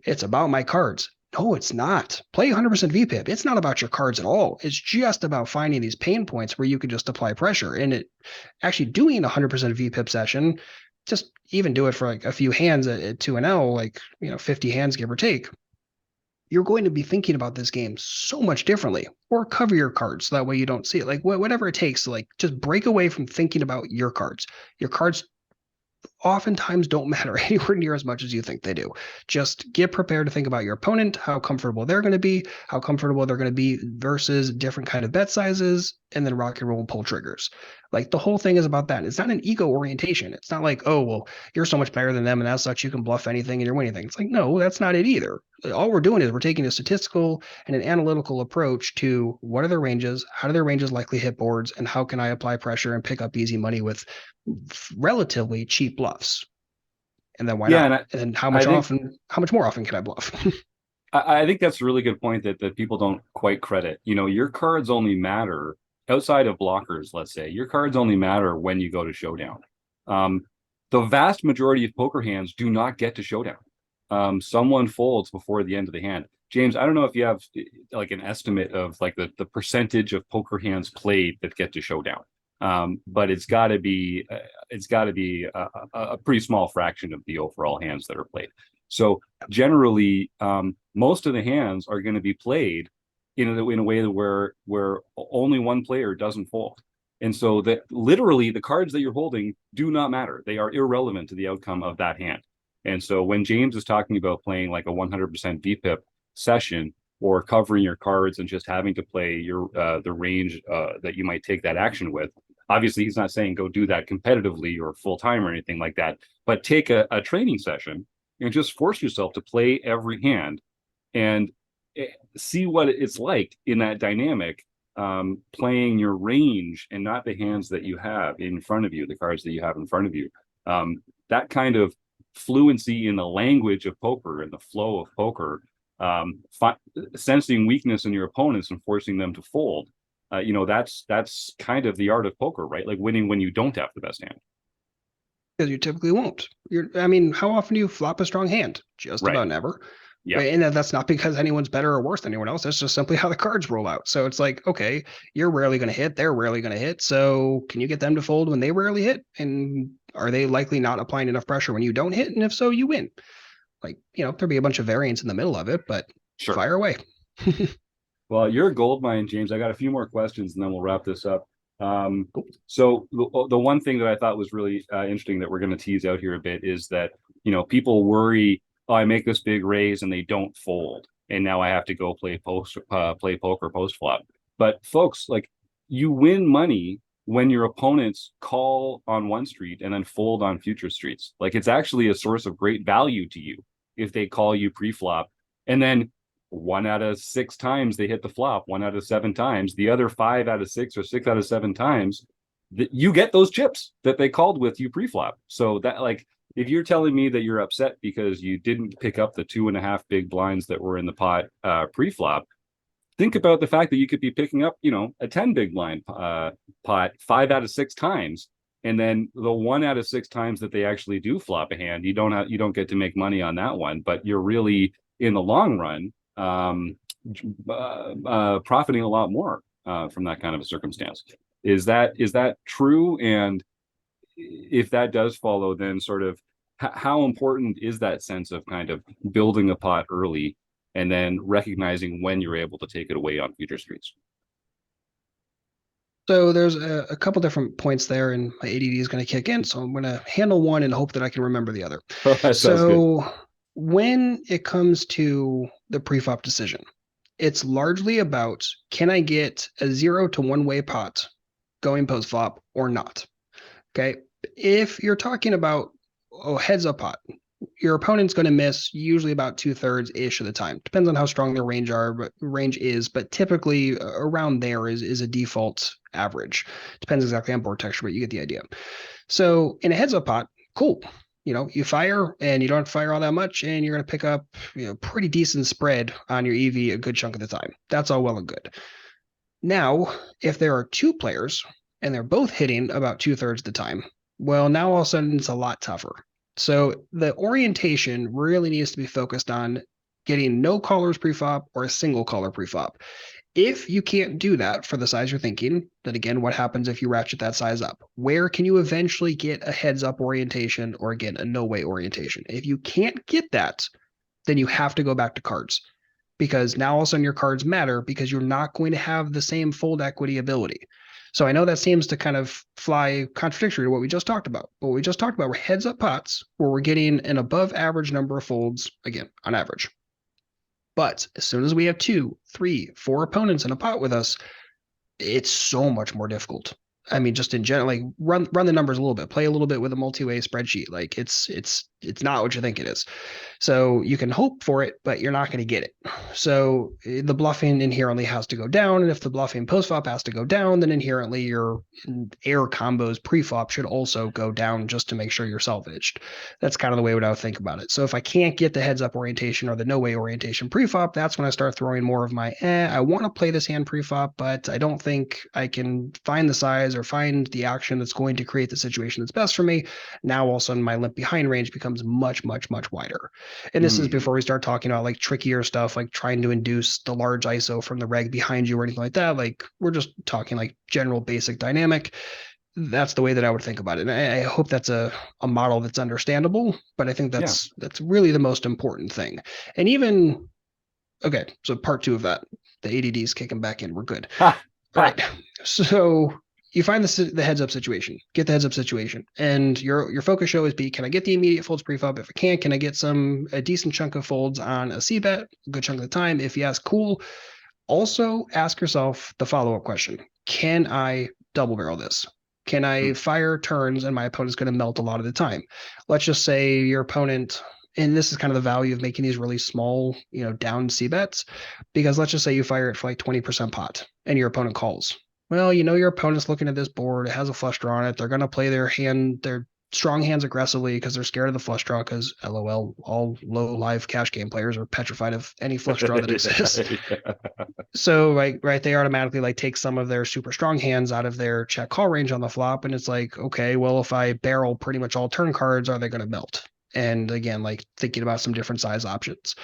G: it's about my cards. No, it's not. Play 100% VPIP. It's not about your cards at all. It's just about finding these pain points where you can just apply pressure. And it actually doing a 100% VPIP session, just even do it for like a few hands at 2NL, like, 50 hands, give or take. You're going to be thinking about this game so much differently, or cover your cards. So that way you don't see it. Like whatever it takes to like just break away from thinking about your cards. Your cards oftentimes don't matter anywhere near as much as you think they do. Just get prepared to think about your opponent, how comfortable they're going to be, how comfortable they're going to be versus different kind of bet sizes, and then rock and roll and pull triggers. Like the whole thing is about that. It's not an ego orientation. It's not like, oh, well, you're so much better than them and as such you can bluff anything and you're winning things. It's like, no, that's not it either. All we're doing is we're taking a statistical and an analytical approach to what are their ranges, how do their ranges likely hit boards, and how can I apply pressure and pick up easy money with relatively cheap bluffs. And then why not? And then how much more often can I bluff?
A: I think that's a really good point that people don't quite credit. Your cards only matter outside of blockers, let's say. Your cards only matter when you go to showdown. The vast majority of poker hands do not get to showdown. Someone folds before the end of the hand. James, I don't know if you have like an estimate of like the percentage of poker hands played that get to showdown. But it's got to be a pretty small fraction of the overall hands that are played. So generally, most of the hands are going to be played in a way where only one player doesn't fold, and so that literally the cards that you're holding do not matter. They are irrelevant to the outcome of that hand. And so when James is talking about playing like a 100% VPIP session, or covering your cards and just having to play your the range that you might take that action with. Obviously, he's not saying go do that competitively or full time or anything like that, but take a training session and just force yourself to play every hand and see what it's like in that dynamic, playing your range and not the hands that you have in front of you, the cards that you have in front of you. That kind of fluency in the language of poker and the flow of poker, sensing weakness in your opponents and forcing them to fold. That's kind of the art of poker, right? Like winning when you don't have the best hand.
G: Because you typically won't. How often do you flop a strong hand? Just about never.
A: Yeah.
G: Right? And that's not because anyone's better or worse than anyone else. That's just simply how the cards roll out. So it's like, okay, you're rarely going to hit. They're rarely going to hit. So can you get them to fold when they rarely hit? And are they likely not applying enough pressure when you don't hit? And if so, you win. Like, there'll be a bunch of variance in the middle of it, but
A: Sure.
G: fire away.
A: Well, you're a gold mine, James. I got a few more questions and then we'll wrap this up. So the one thing that I thought was really interesting that we're going to tease out here a bit is that, people worry, oh, I make this big raise and they don't fold. And now I have to go play poker post flop. But folks, like, you win money when your opponents call on one street and then fold on future streets. Like, it's actually a source of great value to you if they call you pre-flop and then 1 out of 6 times they hit the flop, 1 out of 7 times, the other 5 out of 6 or 6 out of 7 times that you get those chips that they called with you pre-flop. So that, like, if you're telling me that you're upset because you didn't pick up the 2.5 big blinds that were in the pot pre-flop, think about the fact that you could be picking up, a 10 big blind pot 5 out of 6 times. And then the 1 out of 6 times that they actually do flop a hand, you don't get to make money on that one, but you're really, in the long run, profiting a lot more from that kind of a circumstance. Is that true? And if that does follow, then sort of how important is that sense of kind of building a pot early and then recognizing when you're able to take it away on future streets?
G: So there's a couple different points there, and my ADD is going to kick in. So I'm going to handle one and hope that I can remember the other.
A: That sounds
G: So
A: good.
G: when it comes to the pre-flop decision, it's largely about, can I get a 0 to 1-way pot going post flop or not? Okay. If you're talking about heads up pot, your opponent's going to miss usually about 2/3 ish of the time. Depends on how strong their range is, but typically around there is a default average. Depends exactly on board texture, but you get the idea. So in a heads up pot, cool. You fire and you don't have to fire all that much, and you're going to pick up pretty decent spread on your EV a good chunk of the time. That's all well and good. Now, if there are 2 players and they're both hitting about 2/3 of the time, well, now all of a sudden it's a lot tougher. So the orientation really needs to be focused on getting no callers pre-flop or a single caller pre-flop. If you can't do that for the size you're thinking, then again, what happens if you ratchet that size up? Where can you eventually get a heads up orientation or, again, a no way orientation? If you can't get that, then you have to go back to cards, because now all of a sudden your cards matter because you're not going to have the same fold equity ability. So I know that seems to kind of fly contradictory to what we just talked about. But what we just talked about were heads up pots where we're getting an above average number of folds, again, on average. But as soon as we have 2, 3, 4 opponents in a pot with us, it's so much more difficult. I mean, just in general, like run the numbers a little bit, play a little bit with a multi-way spreadsheet. Like it's not what you think it is. So you can hope for it, but you're not going to get it. So the bluffing inherently has to go down. And if the bluffing post-flop has to go down, then inherently your air combos pre-flop should also go down just to make sure you're salvaged. That's kind of the way what I would think about it. So if I can't get the heads up orientation or the no way orientation pre-flop, that's when I start throwing more of my, I want to play this hand pre-flop, but I don't think I can find the size or find the action that's going to create the situation that's best for me. Now all of a sudden my limp behind range becomes much, much, much wider. And this is before we start talking about like trickier stuff, like trying to induce the large ISO from the reg behind you or anything like that. Like we're just talking like general basic dynamic. That's the way that I would think about it. And I hope that's a model that's understandable, but I think that's really the most important thing. And even, okay, so part 2 of that, the ADD is kicking back in. We're good. All right. So you find the heads up situation, get the heads up situation, and your focus should always be, can I get the immediate folds pre-flop? If I can't, can I get a decent chunk of folds on a c-bet, a good chunk of the time? If yes, cool. Also ask yourself the follow-up question. Can I double barrel this? Can I fire turns and my opponent's going to melt a lot of the time? Let's just say your opponent, and this is kind of the value of making these really small, down c-bets, because let's just say you fire it for like 20% pot and your opponent calls. Well, your opponent's looking at this board. It has a flush draw on it. They're going to play their strong hands aggressively because they're scared of the flush draw, because LOL, all low live cash game players are petrified of any flush draw that exists. So right, they automatically like take some of their super strong hands out of their check call range on the flop. And it's like, okay, well, if I barrel pretty much all turn cards, are they going to melt? And again, like thinking about some different size options.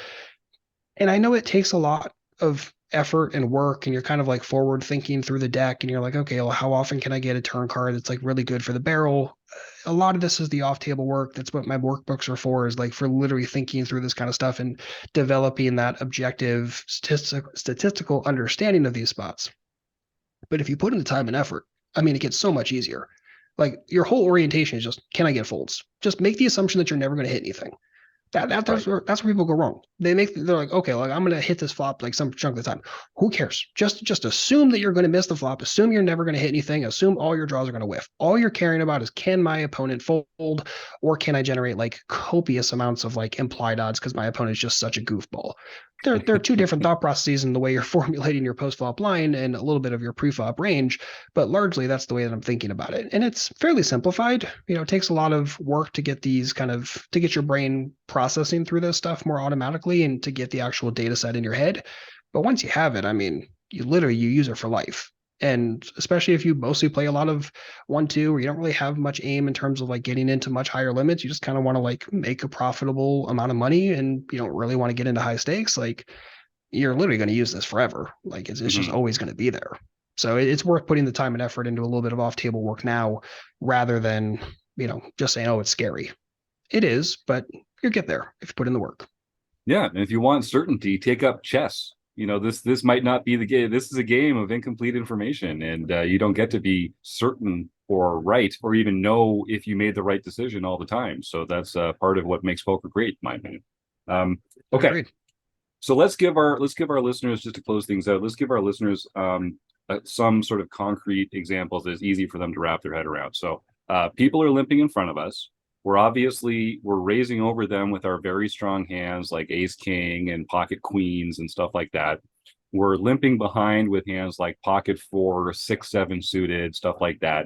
G: And I know it takes a lot of effort and work, and you're kind of like forward thinking through the deck, and you're like, okay, well, how often can I get a turn card that's like really good for the barrel? A lot of this is the off table work. That's what my workbooks are for, is like for literally thinking through this kind of stuff and developing that objective statistical understanding of these spots. But if you put in the time and effort, I mean, it gets so much easier. Like your whole orientation is just, can I get folds? Just make the assumption that you're never going to hit anything. That's where people go wrong. They're like, okay, like I'm gonna hit this flop like some chunk of the time. Who cares? Just assume that you're gonna miss the flop. Assume you're never gonna hit anything. Assume all your draws are gonna whiff. All you're caring about is, can my opponent fold, or can I generate like copious amounts of like implied odds because my opponent is just such a goofball. There are two different thought processes in the way you're formulating your post flop line and a little bit of your pre flop range, but largely that's the way that I'm thinking about it. And it's fairly simplified. It takes a lot of work to get to get your brain processing through this stuff more automatically and to get the actual data set in your head. But once you have it, I mean, you use it for life. And especially if you mostly play a lot of 1-2, where you don't really have much aim in terms of like getting into much higher limits, you just kind of want to like make a profitable amount of money and you don't really want to get into high stakes, like you're literally going to use this forever. Like it's just always going to be there. So it's worth putting the time and effort into a little bit of off table work now, rather than, just saying, oh, it's scary. It is, but you'll get there if you put in the work.
A: Yeah. And if you want certainty, take up chess. This might not be the game. This is a game of incomplete information, and you don't get to be certain or right, or even know if you made the right decision all the time. So that's part of what makes poker great, in my opinion. Okay.
G: Agreed.
A: So let's give our listeners, just to close things out, let's give our listeners some sort of concrete examples that's easy for them to wrap their head around. So people are limping in front of us. We're raising over them with our very strong hands like ace king and pocket queens and stuff like that. We're limping behind with hands like pocket 4, 6, 7 suited, stuff like that.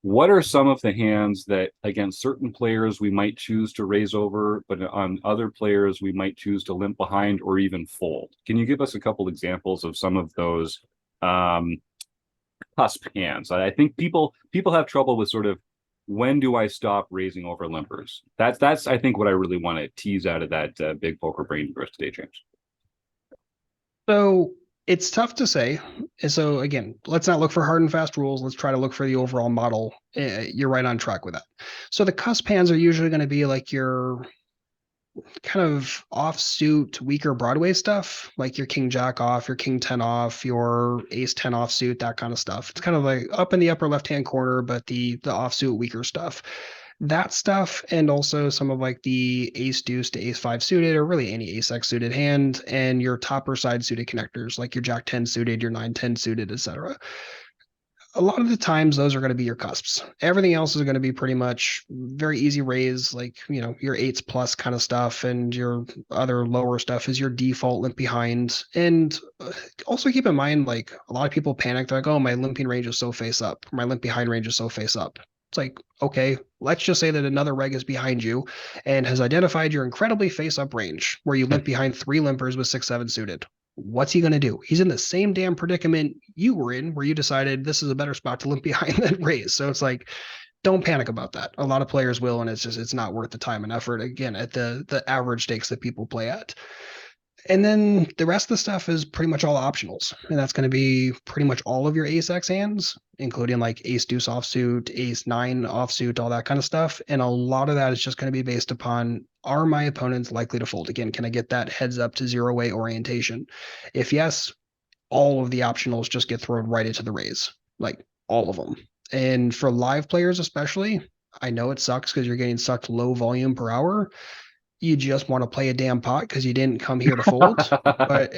A: What are some of the hands that against certain players we might choose to raise over, but on other players we might choose to limp behind or even fold? Can you give us a couple examples of some of those cusp hands? I think people have trouble with sort of, when do I stop raising over limpers? That's I think what I really want to tease out of that big poker brain for us today, James.
G: So it's tough to say. So again, let's not look for hard and fast rules. Let's try to look for the overall model. You're right on track with that. So the cusp hands are usually going to be like your kind of offsuit, weaker Broadway stuff, like your king jack off, your king 10 off, your ace 10 offsuit, that kind of stuff. It's kind of like up in the upper left-hand corner, but the offsuit weaker stuff. That stuff, and also some of like the ace deuce to ace 5 suited, or really any ace x suited hand, and your topper side suited connectors, like your jack 10 suited, your 9-10 suited, etc. A lot of the times those are going to be your cusps. Everything else is going to be pretty much very easy raise, like, your 8s plus kind of stuff, and your other lower stuff is your default limp behind. And also keep in mind, like, a lot of people panic. They're like, oh, my limping range is so face up. My limp behind range is so face up. It's like, okay, let's just say that another reg is behind you and has identified your incredibly face up range where you limp behind 3 limpers with 6-7 suited. What's he going to do? He's in the same damn predicament you were in, where you decided this is a better spot to limp behind than raise. So it's like, don't panic about that. A lot of players will, and it's not worth the time and effort, again, at the average stakes that people play at. And then the rest of the stuff is pretty much all optionals. And that's going to be pretty much all of your ace X hands, including like ace deuce offsuit, ace 9 offsuit, all that kind of stuff. And a lot of that is just going to be based upon, are my opponents likely to fold? Again, can I get that heads up to 0-way orientation? If yes, all of the optionals just get thrown right into the raise, like all of them. And for live players especially, I know it sucks because you're getting sucked low volume per hour. You just want to play a damn pot because you didn't come here to fold. But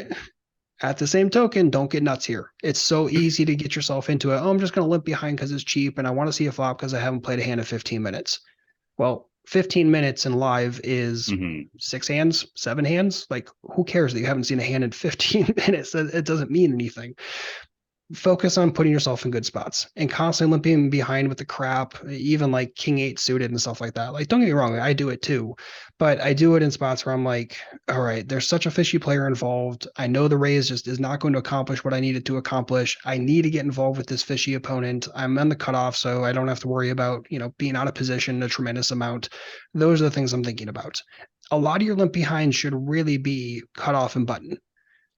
G: at the same token, don't get nuts here. It's so easy to get yourself into it. Oh, I'm just going to limp behind because it's cheap and I want to see a flop because I haven't played a hand in 15 minutes. Well, 15 minutes in live is 6 hands, 7 hands. Like, who cares that you haven't seen a hand in 15 minutes? It doesn't mean anything. Focus on putting yourself in good spots and constantly limping behind with the crap, even like king 8 suited and stuff like that. Like, don't get me wrong, I do it too, but I do it in spots where I'm like, all right, there's such a fishy player involved. I know the raise just is not going to accomplish what I needed to accomplish. I need to get involved with this fishy opponent. I'm on the cutoff, so I don't have to worry about, being out of position a tremendous amount. Those are the things I'm thinking about. a lot of your limp behind should really be cut off and button.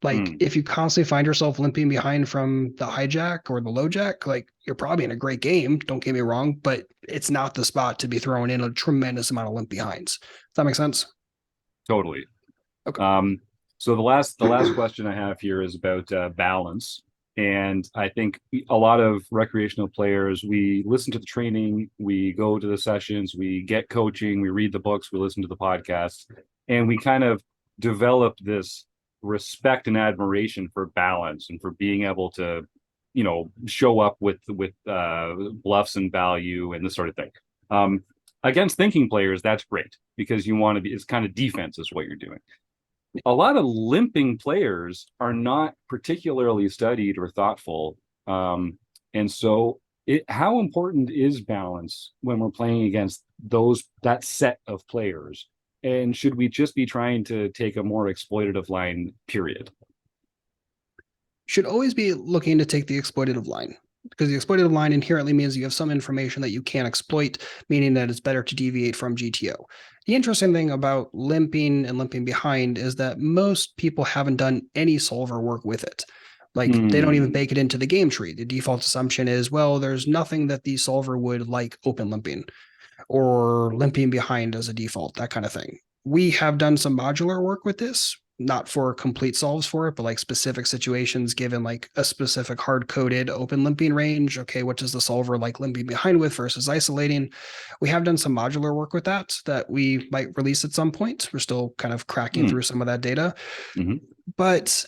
G: Like if you constantly find yourself limping behind from the hijack or the low jack, like you're probably in a great game. Don't get me wrong, but it's not the spot to be throwing in a tremendous amount of limp behinds. Does that make sense?
A: Totally.
G: Okay.
A: So the last question I have here is about balance. And I think a lot of recreational players, we listen to the training, we go to the sessions, we get coaching, we read the books, we listen to the podcasts, and we kind of develop this respect and admiration for balance and for being able to, show up with bluffs and value and this sort of thing. Against thinking players, that's great because you want to be, it's kind of defense is what you're doing. A lot of limping players are not particularly studied or thoughtful. And so how important is balance when we're playing against that set of players? And should we just be trying to take a more exploitative line, period?
G: Should always be looking to take the exploitative line, because the exploitative line inherently means you have some information that you can't exploit, meaning that it's better to deviate from GTO. The interesting thing about limping and limping behind is that most people haven't done any solver work with it. Like they don't even bake it into the game tree. The default assumption is, well, there's nothing that the solver would like open limping or limping behind as a default, that kind of thing. We have done some modular work with this, not for complete solves for it, but like specific situations given like a specific hard-coded open limping range. Okay, what does the solver like limping behind with versus isolating? We have done some modular work with that we might release at some point. We're still kind of cracking through some of that data. But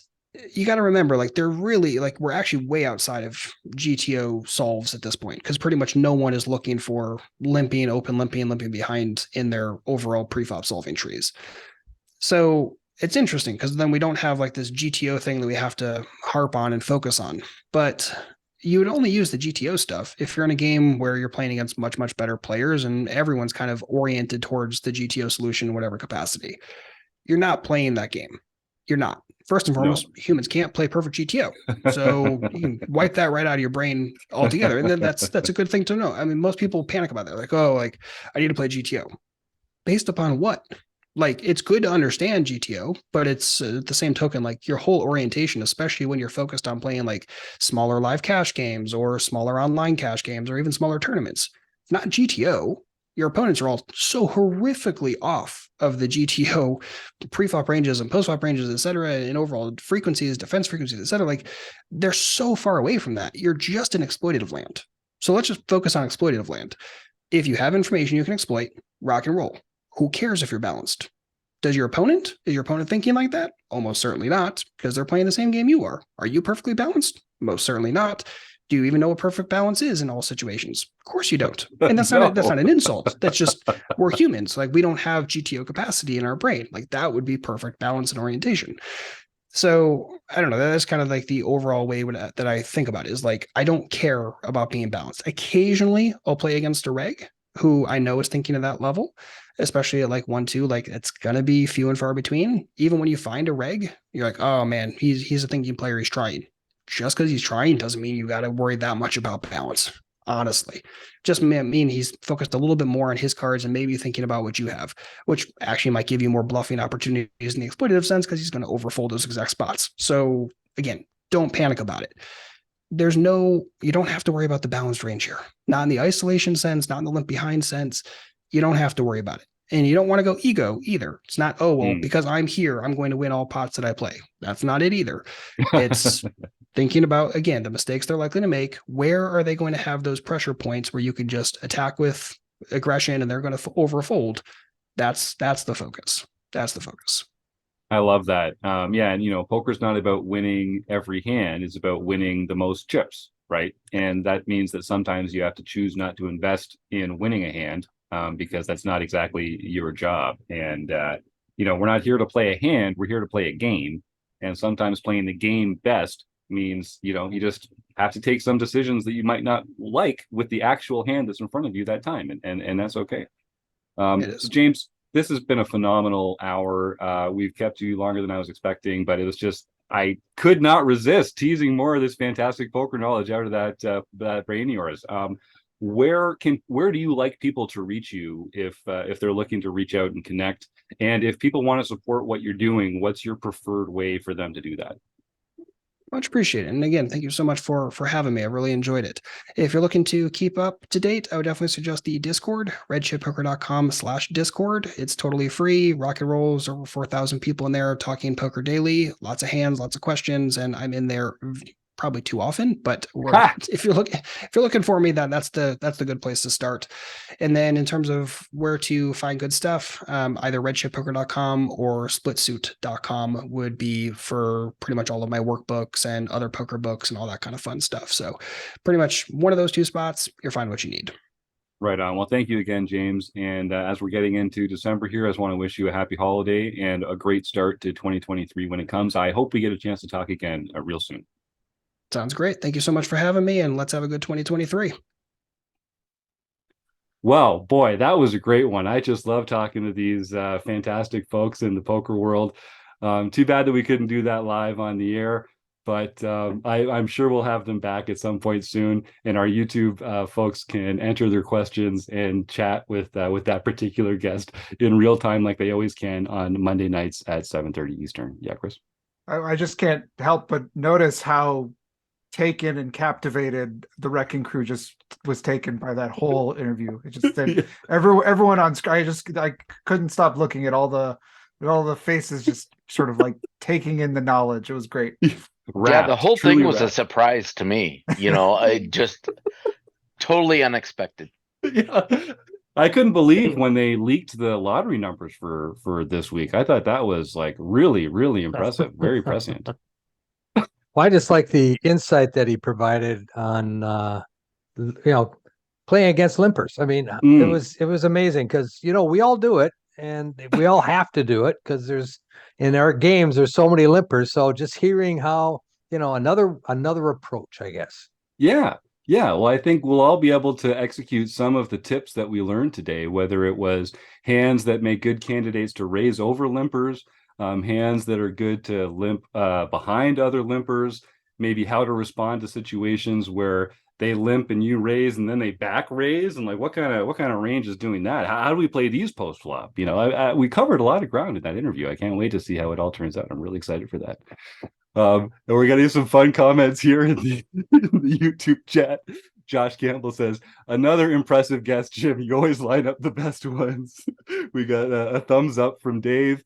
G: you got to remember, like they're really like we're actually way outside of GTO solves at this point because pretty much no one is looking for limping, open limping, limping behind in their overall preflop solving trees. So it's interesting because then we don't have like this GTO thing that we have to harp on and focus on. But you would only use the GTO stuff if you're in a game where you're playing against much, much better players and everyone's kind of oriented towards the GTO solution in whatever capacity. You're not playing that game. You're not. First and foremost, humans can't play perfect GTO. So you can wipe that right out of your brain altogether. And then that's a good thing to know. I mean, most people panic about that. Like, oh, like I need to play GTO. Based upon what? Like, it's good to understand GTO, but it's the same token, like your whole orientation, especially when you're focused on playing like smaller live cash games or smaller online cash games or even smaller tournaments. If not GTO, your opponents are all so horrifically off of the GTO preflop ranges and postflop ranges, et cetera, and overall frequencies, defense frequencies, et cetera. Like they're so far away from that. You're just in exploitative land. So let's just focus on exploitative land. If you have information you can exploit, rock and roll. Who cares if you're balanced? Is your opponent thinking like that? Almost certainly not, because they're playing the same game you are. Are you perfectly balanced? Most certainly not. Do you even know what perfect balance is in all situations? Of course you don't. And that's not that's not an insult. That's just we're humans. Like we don't have GTO capacity in our brain. Like that would be perfect balance and orientation. So I don't know. That's kind of like the overall way that I think about it is like I don't care about being balanced. Occasionally I'll play against a reg who I know is thinking of that level, especially at like 1-2. Like it's gonna be few and far between. Even when you find a reg, you're like, oh man, he's a thinking player. He's trying. Just because he's trying doesn't mean you got to worry that much about balance. Honestly, just mean he's focused a little bit more on his cards and maybe thinking about what you have, which actually might give you more bluffing opportunities in the exploitative sense because he's going to overfold those exact spots. So again, don't panic about it. You don't have to worry about the balanced range here. Not in the isolation sense, not in the limp behind sense. You don't have to worry about it. And you don't want to go ego either. It's not, oh, well, because I'm here, I'm going to win all pots that I play. That's not it either. It's thinking about, again, the mistakes they're likely to make. Where are they going to have those pressure points where you can just attack with aggression and they're going to overfold? That's the focus. That's the focus.
A: I love that. Yeah. And, poker's not about winning every hand. It's about winning the most chips, right? And that means that sometimes you have to choose not to invest in winning a hand. Because that's not exactly your job. And, we're not here to play a hand, we're here to play a game. And sometimes playing the game best means, you just have to take some decisions that you might not like with the actual hand that's in front of you that time. And that's okay. So James, this has been a phenomenal hour. We've kept you longer than I was expecting, but it was just, I could not resist teasing more of this fantastic poker knowledge out of that brain of yours. where do you like people to reach you if they're looking to reach out and connect? And if people want to support what you're doing, what's your preferred way for them to do that?
G: Much appreciated. And again, thank you so much for having me. I really enjoyed it. If you're looking to keep up to date, I would definitely suggest the Discord, redchippoker.com/Discord. It's totally free. Rock and rolls, over 4,000 people in there talking poker daily, lots of hands, lots of questions, and I'm in there probably too often, but if you're looking for me, that's the good place to start. And then in terms of where to find good stuff, either redchippoker.com or splitsuit.com would be for pretty much all of my workbooks and other poker books and all that kind of fun stuff. So pretty much one of those two spots, you'll find what you need.
A: Right on. Well, thank you again, James. And as we're getting into December here, I just want to wish you a happy holiday and a great start to 2023 when it comes. I hope we get a chance to talk again real soon.
G: Sounds great. Thank you so much for having me, and let's have a good 2023.
A: Well, boy, that was a great one. I just love talking to these fantastic folks in the poker world. Too bad that we couldn't do that live on the air, but I'm sure we'll have them back at some point soon. And our YouTube folks can enter their questions and chat with that particular guest in real time, like they always can on Monday nights at 7:30 Eastern. Yeah, Chris.
C: I just can't help but notice how taken and captivated the Wrecking Crew just was taken by that whole interview. It just did. Everyone on screen, I couldn't stop looking at all the faces, just sort of like taking in the knowledge. It was great.
D: Yeah, the whole thing was a surprise to me. I just totally unexpected.
A: Yeah. I couldn't believe when they leaked the lottery numbers for this week. I thought that was like really, really impressive, very prescient.
F: Well, I just like the insight that he provided on, playing against limpers. I mean, it was amazing because, we all do it and we all have to do it because in our games, there's so many limpers. So just hearing how, another approach, I guess. Yeah.
A: Yeah. Well, I think we'll all be able to execute some of the tips that we learned today, whether it was hands that make good candidates to raise over limpers, hands that are good to limp behind other limpers, maybe how to respond to situations where they limp and you raise and then they back raise, and like what kind of range is doing that? How do we play these post flop? We covered a lot of ground in that interview. I can't wait to see how it all turns out. I'm really excited for that. And we're getting some fun comments here in the YouTube chat. Josh Campbell says, another impressive guest, Jim. You always line up the best ones. We got a thumbs up from Dave.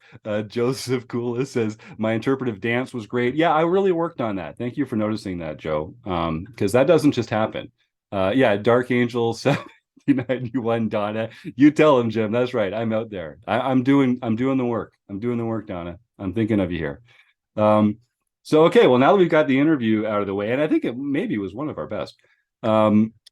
A: Joseph Koulis says, my interpretive dance was great. Yeah, I really worked on that. Thank you for noticing that, Joe, because that doesn't just happen. Yeah, Dark Angel 791, Donna. You tell him, Jim. That's right. I'm out there. I'm doing the work. I'm doing the work, Donna. I'm thinking of you here. So, okay, well, now that we've got the interview out of the way, and I think it maybe was one of our best,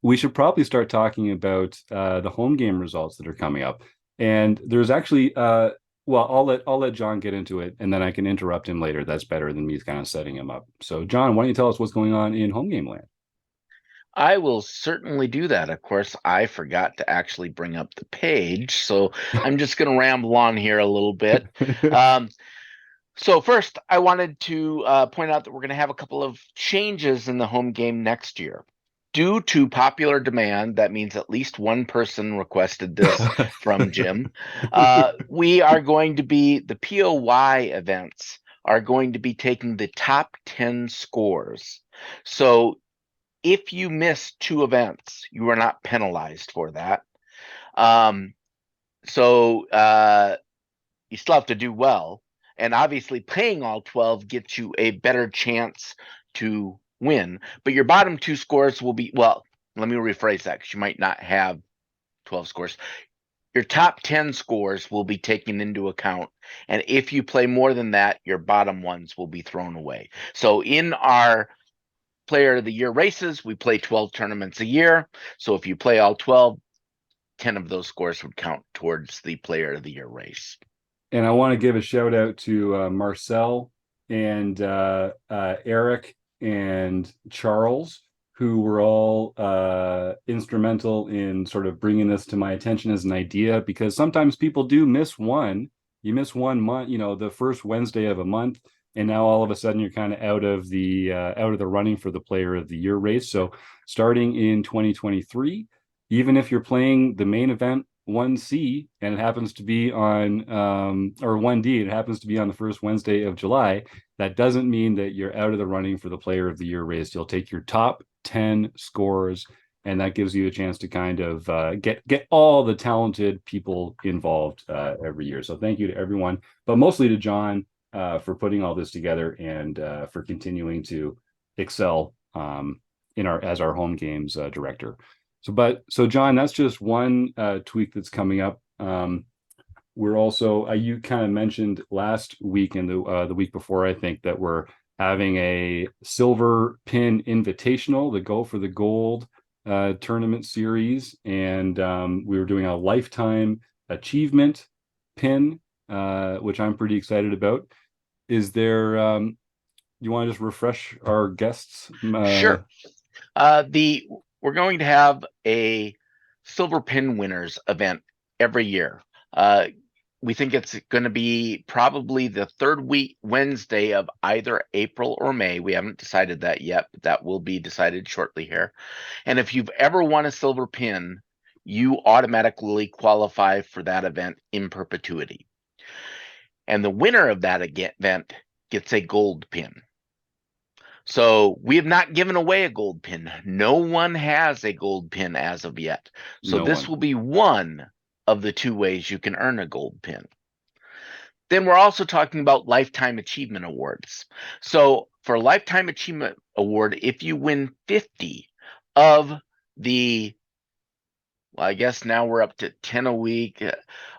A: we should probably start talking about the home game results that are coming up. And there's actually, well, I'll let John get into it, and then I can interrupt him later. That's better than me kind of setting him up. So, John, why don't you tell us what's going on in home game land?
D: I will certainly do that. Of course, I forgot to actually bring up the page, so I'm just going to ramble on here a little bit. So first, I wanted to point out that we're going to have a couple of changes in the home game next year. Due to popular demand, that means at least one person requested this from Jim. We are going to be, the POY events are going to be taking the top 10 scores. So if you miss 2 events, you are not penalized for that. So you still have to do well. And obviously playing all 12 gets you a better chance to win. But your bottom 2 scores will be, well, let me rephrase that because you might not have 12 scores. Your top 10 scores will be taken into account. And if you play more than that, your bottom ones will be thrown away. So in our Player of the Year races, we play 12 tournaments a year. So if you play all 12, 10 of those scores would count towards the Player of the Year race.
A: And I want to give a shout out to Marcel and Eric and Charles, who were all instrumental in sort of bringing this to my attention as an idea, because sometimes people do miss one. You miss 1 month, the first Wednesday of a month, and now all of a sudden you're kind of out of the running for the Player of the Year race. So starting in 2023, even if you're playing the main event 1C and it happens to be on or 1D, it happens to be on the first Wednesday of July, that doesn't mean that you're out of the running for the Player of the Year race. You'll take your top 10 scores, and that gives you a chance to kind of get all the talented people involved every year. So thank you to everyone, but mostly to John for putting all this together and for continuing to excel as our home games director. So John, that's just one tweak that's coming up. We're also you kind of mentioned last week and the week before, I think, that we're having a silver pin invitational, the Go for the Gold tournament series, and we were doing a lifetime achievement pin, which I'm pretty excited about. Is there you want to just refresh our guests?
D: Sure. We're going to have a silver pin winners event every year. We think it's going to be probably the third Wednesday of either April or May. We haven't decided that yet, but that will be decided shortly here. And if you've ever won a silver pin, you automatically qualify for that event in perpetuity. And the winner of that event gets a gold pin. So we have not given away a gold pin. No one has a gold pin as of yet. So this will be one of the two ways you can earn a gold pin. Then we're also talking about Lifetime Achievement Awards. So for a Lifetime Achievement Award, if you win 50 of the, well, I guess now we're up to 10 a week,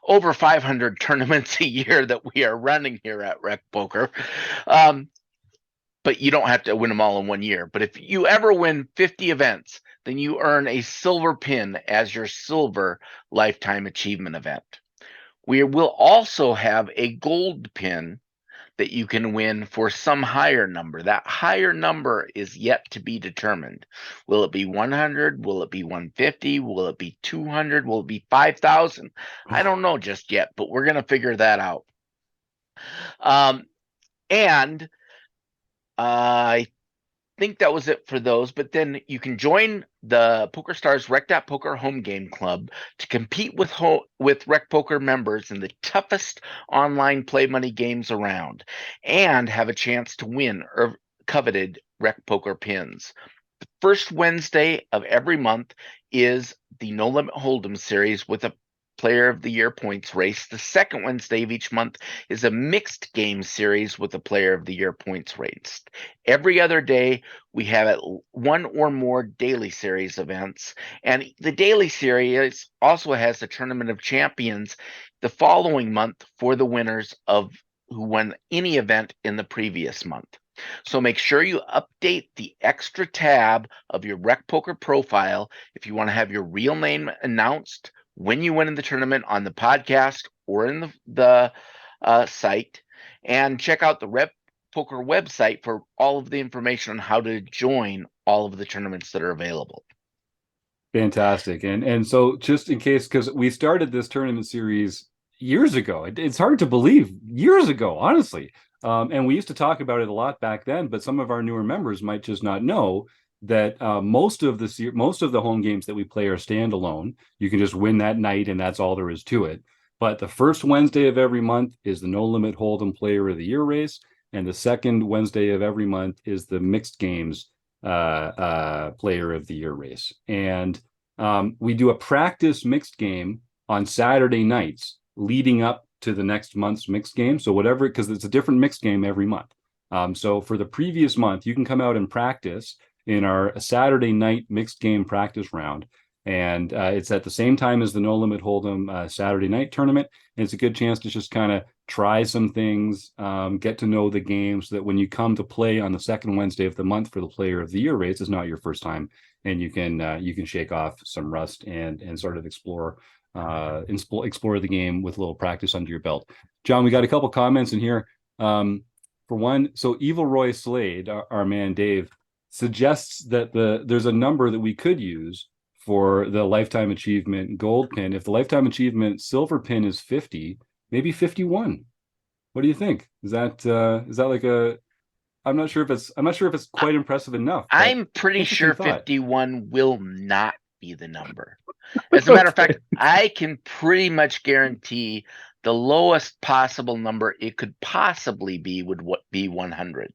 D: over 500 tournaments a year that we are running here at RecPoker. But you don't have to win them all in 1 year. But if you ever win 50 events, then you earn a silver pin as your silver lifetime achievement event. We will also have a gold pin that you can win for some higher number. That higher number is yet to be determined. Will it be 100? Will it be 150? Will it be 200? Will it be 5,000? I don't know just yet, but we're going to figure that out. I think that was it for those, but then you can join the PokerStars Rec.Poker home game club to compete with RecPoker members in the toughest online play money games around and have a chance to win coveted RecPoker pins. The first Wednesday of every month is the No Limit Hold'em series with a Player of the Year points race. The second Wednesday of each month is a mixed game series with a Player of the Year points race. Every other day, we have one or more daily series events. And the daily series also has the Tournament of Champions the following month for the winners who won any event in the previous month. So make sure you update the extra tab of your RecPoker profile if you want to have your real name announced when you win in the tournament on the podcast or in the site, and check out the RecPoker website for all of the information on how to join all of the tournaments that are available.
A: Fantastic. And so just in case, because we started this tournament series years ago, it's hard to believe, years ago, honestly. And we used to talk about it a lot back then, but some of our newer members might just not know that most of the home games that we play are standalone. You can just win that night, and that's all there is to it. But the first Wednesday of every month is the No Limit Hold'em Player of the Year race, and the second Wednesday of every month is the mixed games Player of the Year race. And we do a practice mixed game on Saturday nights leading up to the next month's mixed game. So whatever, because it's a different mixed game every month. So for the previous month, you can come out and practice in our Saturday night mixed game practice round. And it's at the same time as the No Limit Hold'em Saturday night tournament. And it's a good chance to just kind of try some things, get to know the game, so that when you come to play on the second Wednesday of the month for the Player of the Year race, it's not your first time, and you can shake off some rust and sort of explore the game with a little practice under your belt. John, we got a couple comments in here. For one, so Evil Roy Slade, our man Dave, suggests that there's a number that we could use for the lifetime achievement gold pin. If the lifetime achievement silver pin is 50, maybe 51. What do you think? Is that like a? I'm not sure if it's quite impressive enough.
D: I'm pretty sure 51 will not be the number. As a matter of fact, I can pretty much guarantee the lowest possible number it could possibly be would be 100.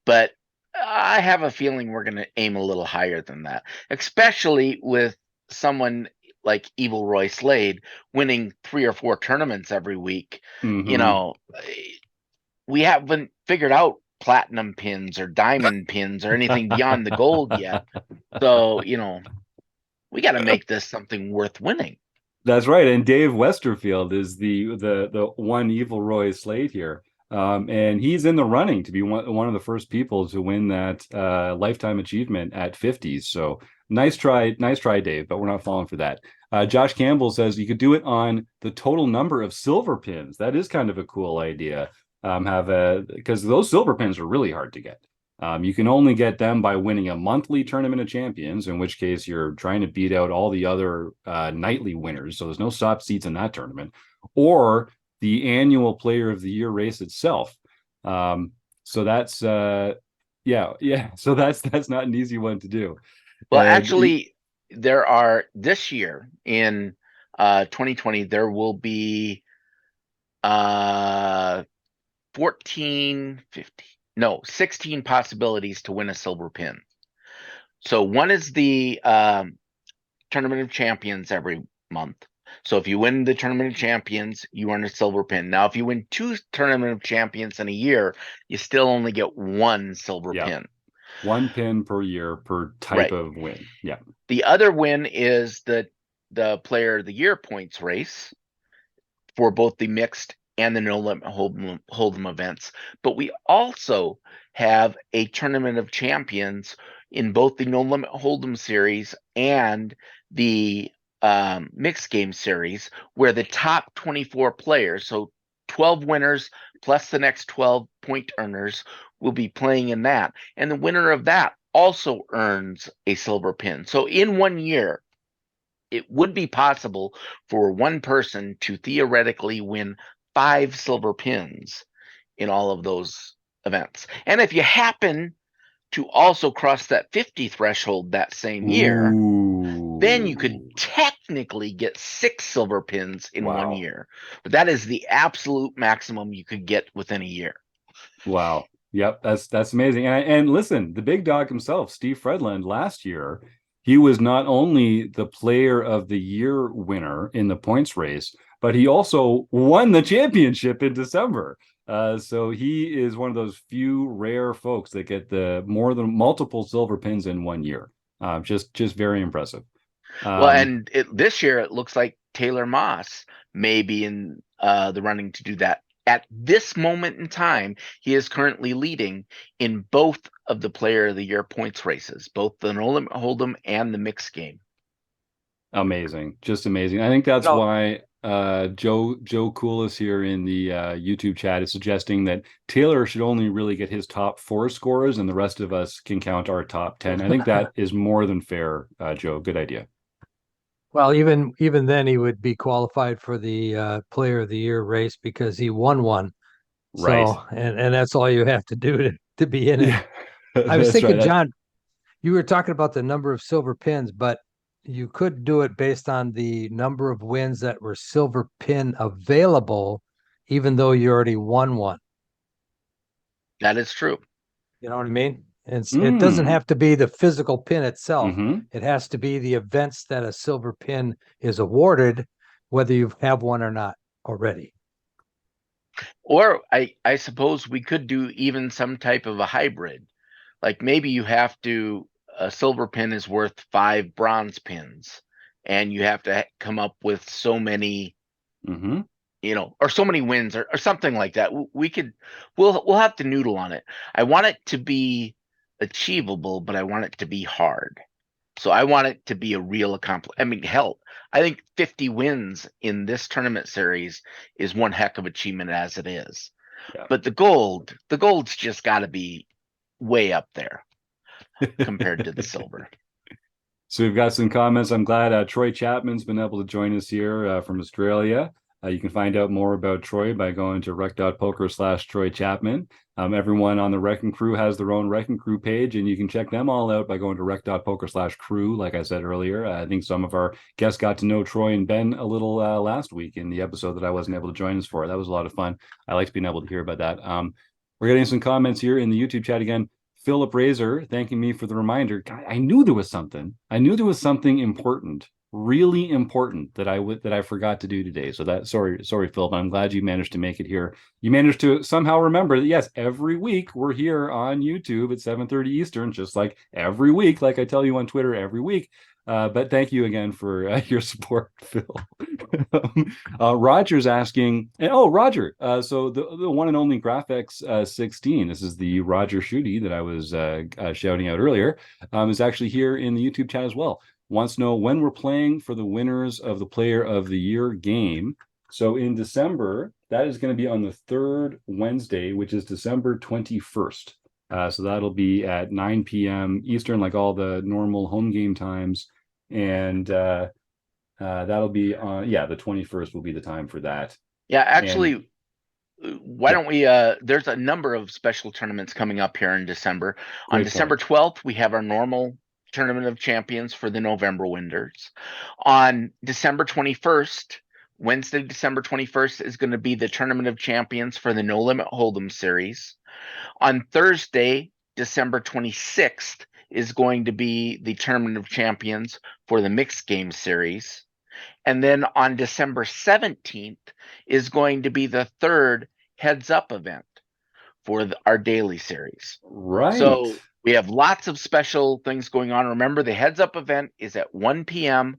D: But I have a feeling we're going to aim a little higher than that, especially with someone like Evil Roy Slade winning 3 or 4 tournaments every week. You know, we haven't figured out platinum pins or diamond pins or anything beyond the gold yet. So, you know, we got to make this something worth winning.
A: That's right. And Dave Westerfield is the one Evil Roy Slade here. And he's in the running to be one of the first people to win that lifetime achievement at 50s. So nice try, Dave, but we're not falling for that. Josh Campbell says you could do it on the total number of silver pins. That is kind of a cool idea. Because those silver pins are really hard to get. You can only get them by winning a monthly tournament of champions, in which case you're trying to beat out all the other nightly winners. So there's no stop seats in that tournament, or the annual player of the year race itself. So that's So that's not an easy one to do.
D: Well, actually, there are this year in 2020, there will be 16 possibilities to win a silver pin. So one is the Tournament of Champions every month. So if you win the Tournament of Champions, you earn a silver pin. Now, if you win 2 Tournament of Champions in a year, you still only get 1 silver pin.
A: 1 pin per year per type of win. Yeah.
D: The other win is the Player of the Year points race for both the mixed and the no limit hold'em events. But we also have a Tournament of Champions in both the no limit hold'em series and the mixed game series, where the top 24 players, so 12 winners plus the next 12 point earners, will be playing in that. And the winner of that also earns a silver pin. So in 1 year, it would be possible for one person to theoretically win 5 silver pins in all of those events. And if you happen to also cross that 50 threshold that same year, then you could technically get 6 silver pins in 1 year. But that is the absolute maximum you could get within a year.
A: Wow. Yep, that's amazing. And listen, the big dog himself, Steve Fredland, last year, he was not only the Player of the Year winner in the points race, but he also won the championship in December. So he is one of those few rare folks that get the more than multiple silver pins in 1 year. Just very impressive.
D: Well, and this year it looks like Taylor Moss may be in the running to do that. At this moment in time, he is currently leading in both of the Player of the Year points races, both the no limit hold'em and the mixed game.
A: Amazing, just amazing. I think that's why Joe Coolis here in the YouTube chat is suggesting that Taylor should only really get his top 4 scores, and the rest of us can count our top 10. I think that is more than fair, Joe. Good idea.
F: Well, even then, he would be qualified for the Player of the Year race because he won one.
A: Right.
F: So, and that's all you have to do to be in it.
A: Yeah.
F: I was thinking,
A: right.
F: John, you were talking about the number of silver pins, but you could do it based on the number of wins that were silver pin available, even though you already won one.
D: That is true.
F: You know what I mean? It doesn't have to be the physical pin itself. It has to be the events that a silver pin is awarded, whether you have one or not already.
D: Or I suppose we could do even some type of a hybrid. Like maybe you have to, a silver pin is worth 5 bronze pins, and you have to come up with so many, you know, or so many wins or something like that. We'll have to noodle on it. I want it to be achievable, but I want it to be hard. So I want it to be a real accomplishment. I mean, hell, I think 50 wins in this tournament series is one heck of achievement as it is. Yeah. But the gold's just got to be way up there compared to the silver.
A: So we've got some comments. I'm glad Troy Chapman's been able to join us here from Australia. You can find out more about Troy by going to rec.poker/Troy Chapman. Everyone on the Wrecking Crew has their own Wrecking Crew page, and you can check them all out by going to rec.poker/crew, like I said earlier. I think some of our guests got to know Troy and Ben a little last week in the episode that I wasn't able to join us for. That was a lot of fun. I liked being able to hear about that. We're getting some comments here in the YouTube chat again. Philip Razor thanking me for the reminder. God, I knew there was something. I knew there was something important, really important, that I forgot to do today. So sorry, Philip. I'm glad you managed to make it here. You managed to somehow remember that, yes, every week we're here on YouTube at 7:30 Eastern, just like every week, like I tell you on Twitter every week. But thank you again for your support, Phil. Roger's asking, Roger, so the one and only Graphics 16, this is the Roger Shooty that I was shouting out earlier, is actually here in the YouTube chat as well. Wants to know when we're playing for the winners of the Player of the Year game. So in December, that is going to be on the third Wednesday, which is December 21st. So that'll be at 9 p.m. Eastern, like all the normal home game times. And that'll be on, the 21st will be the time for that.
D: Yeah, actually, why don't we, there's a number of special tournaments coming up here in December. On December 12th, we have our normal Tournament of Champions for the November winners. On December 21st, Wednesday, December 21st, is going to be the Tournament of Champions for the No Limit Hold'em series. On Thursday, December 26th, is going to be the Tournament of Champions for the Mixed Game series. And then on December 17th is going to be the third Heads Up event for our daily series.
A: Right.
D: So we have lots of special things going on. Remember, the Heads Up event is at 1 p.m.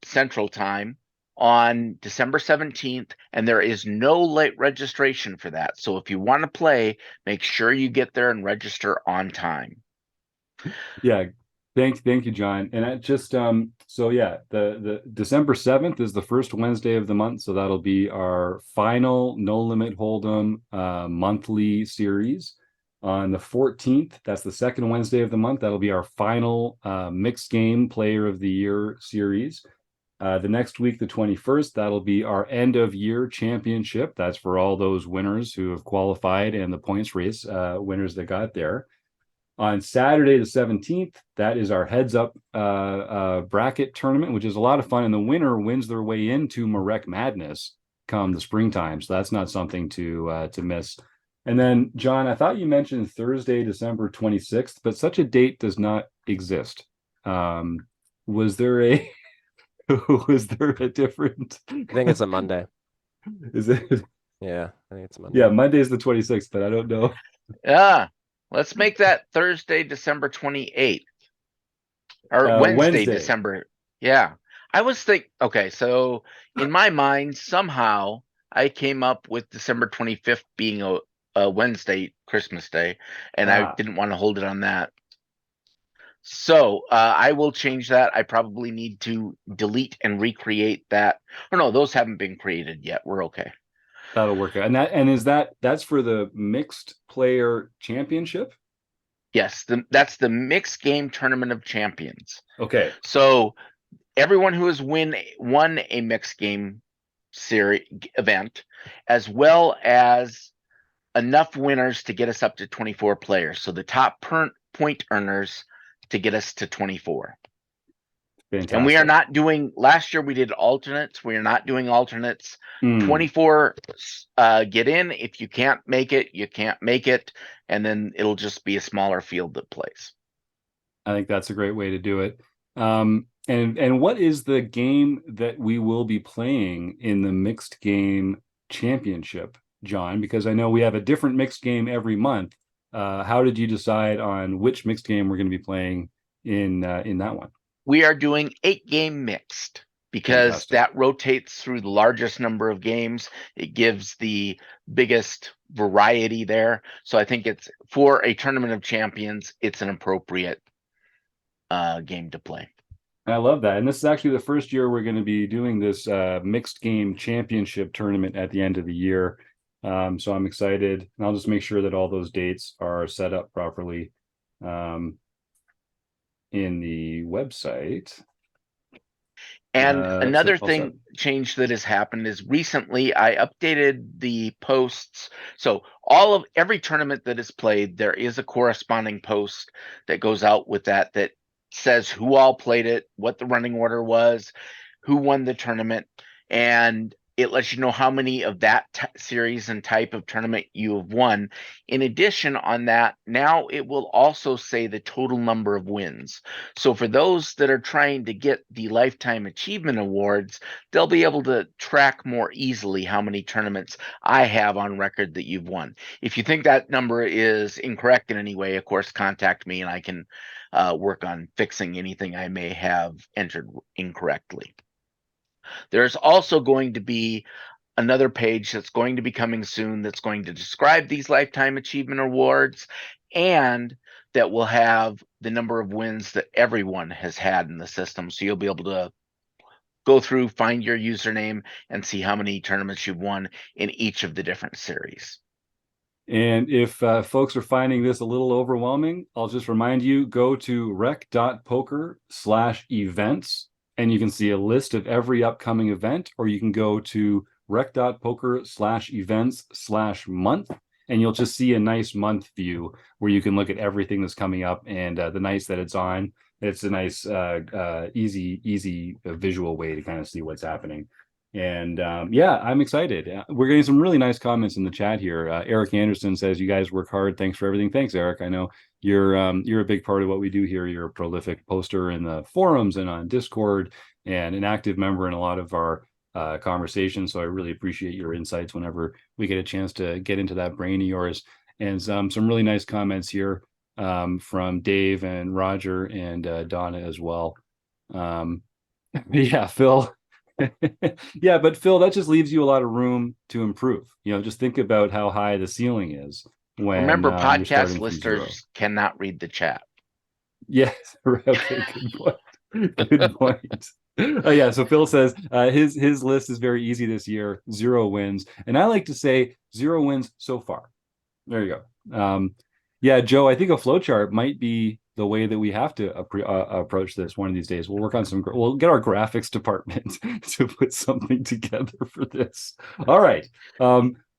D: Central Time on December 17th, and there is no late registration for that. So if you want to play, make sure you get there and register on time.
A: Yeah. Thank you, John. And I just the December 7th is the first Wednesday of the month, so that'll be our final No Limit Hold'em monthly series. On the 14th, that's the second Wednesday of the month, that'll be our final Mixed Game Player of the Year series. The next week, the 21st, that'll be our end of year championship. That's for all those winners who have qualified and the points race winners that got there. On Saturday, the 17th, that is our Heads Up bracket tournament, which is a lot of fun. And the winner wins their way into Marek Madness come the springtime. So that's not something to miss. And then, John, I thought you mentioned Thursday, December 26th, but such a date does not exist. Was there a different?
B: I think it's a Monday.
A: Is it?
B: Yeah, I think it's a Monday.
A: Yeah, Monday's the 26th, but I don't know.
D: Yeah. Let's make that Thursday, December 28th. Or Wednesday, December. Yeah. I was okay, so in my mind, somehow I came up with December 25th being a Wednesday, Christmas Day, and I didn't want to hold it on that. So I will change that. I probably need to delete and recreate that. Oh no, those haven't been created yet. We're okay.
A: That'll work out. And that's for the Mixed Player Championship?
D: Yes, that's the Mixed Game Tournament of Champions.
A: Okay.
D: So everyone who has won a Mixed Game series event, as well as enough winners to get us up to 24 players. So the top point earners to get us to 24.
A: Fantastic.
D: And we are not doing, last year we did alternates. We are not doing alternates. 24 get in. If you can't make it, you can't make it. And then it'll just be a smaller field that plays.
A: I think that's a great way to do it. And what is the game that we will be playing in the Mixed Game Championship, John? Because I know we have a different mixed game every month. How did you decide on which mixed game we're going to be playing in that one?
D: We are doing 8-game mixed because that rotates through the largest number of games. It gives the biggest variety there. So I think it's for a Tournament of Champions, it's an appropriate game to play.
A: I love that. And this is actually the first year we're going to be doing this Mixed Game Championship tournament at the end of the year. So I'm excited. And I'll just make sure that all those dates are set up properly in the website.
D: And another
A: all set.
D: thing change that has happened is recently I updated the posts. So every tournament that is played, there is a corresponding post that goes out with that says who all played it, what the running order was, who won the tournament, and it lets you know how many of that series and type of tournament you have won. In addition on that, now it will also say the total number of wins. So for those that are trying to get the Lifetime Achievement Awards, they'll be able to track more easily how many tournaments I have on record that you've won. If you think that number is incorrect in any way, of course, contact me and I can work on fixing anything I may have entered incorrectly. There's also going to be another page that's going to be coming soon that's going to describe these Lifetime Achievement Awards, and that will have the number of wins that everyone has had in the system. So you'll be able to go through, find your username, and see how many tournaments you've won in each of the different series.
A: And if folks are finding this a little overwhelming, I'll just remind you, go to rec.poker/events, and you can see a list of every upcoming event, or you can go to rec.poker/events/month, and you'll just see a nice month view where you can look at everything that's coming up and the nights that it's on. It's a nice, easy visual way to kind of see what's happening. And yeah, I'm excited. We're getting some really nice comments in the chat here. Eric Anderson says, "You guys work hard. Thanks for everything." Thanks, Eric. I know you're a big part of what we do here. You're a prolific poster in the forums and on Discord, and an active member in a lot of our conversations. So I really appreciate your insights whenever we get a chance to get into that brain of yours. And some really nice comments here from Dave and Roger and Donna as well. Yeah, Phil. Yeah, but Phil, that just leaves you a lot of room to improve. Just think about how high the ceiling is when
D: remember, podcast
A: listeners
D: cannot read the chat.
A: Yes. Okay, good point. Good point. Oh yeah, so Phil says his list is very easy this year, 0 wins. And I like to say 0 wins so far. There you go. Yeah, Joe, I think a flowchart might be the way that we have to approach this one of these days. We'll work on we'll get our graphics department to put something together for this. All right.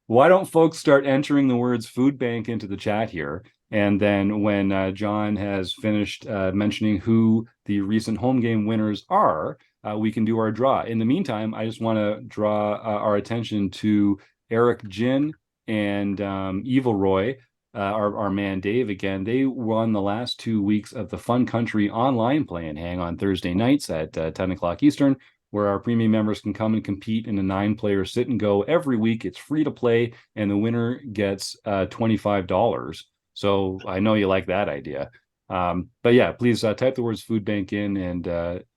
A: Why don't folks start entering the words food bank into the chat here? And then when John has finished mentioning who the recent home game winners are, we can do our draw. In the meantime, I just want to draw our attention to Eric Jin and Evil Roy. Our man Dave again. They won the last 2 weeks of the Fun Country online play and hang on Thursday nights at 10 o'clock Eastern, where our premium members can come and compete in a 9-player sit and go every week. It's free to play, and the winner gets $25. So I know you like that idea. But yeah, please type the words food bank in, and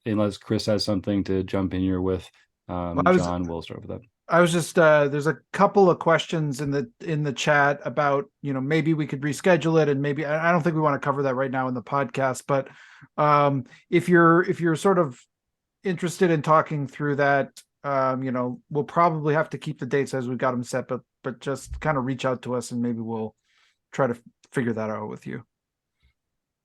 A: unless Chris has something to jump in here with, John, we'll start with that.
C: I was just there's a couple of questions in the chat about, maybe we could reschedule it, and maybe I don't think we want to cover that right now in the podcast, but if you're sort of interested in talking through that, we'll probably have to keep the dates as we've got them set, but just kind of reach out to us and maybe we'll try to figure that out with you.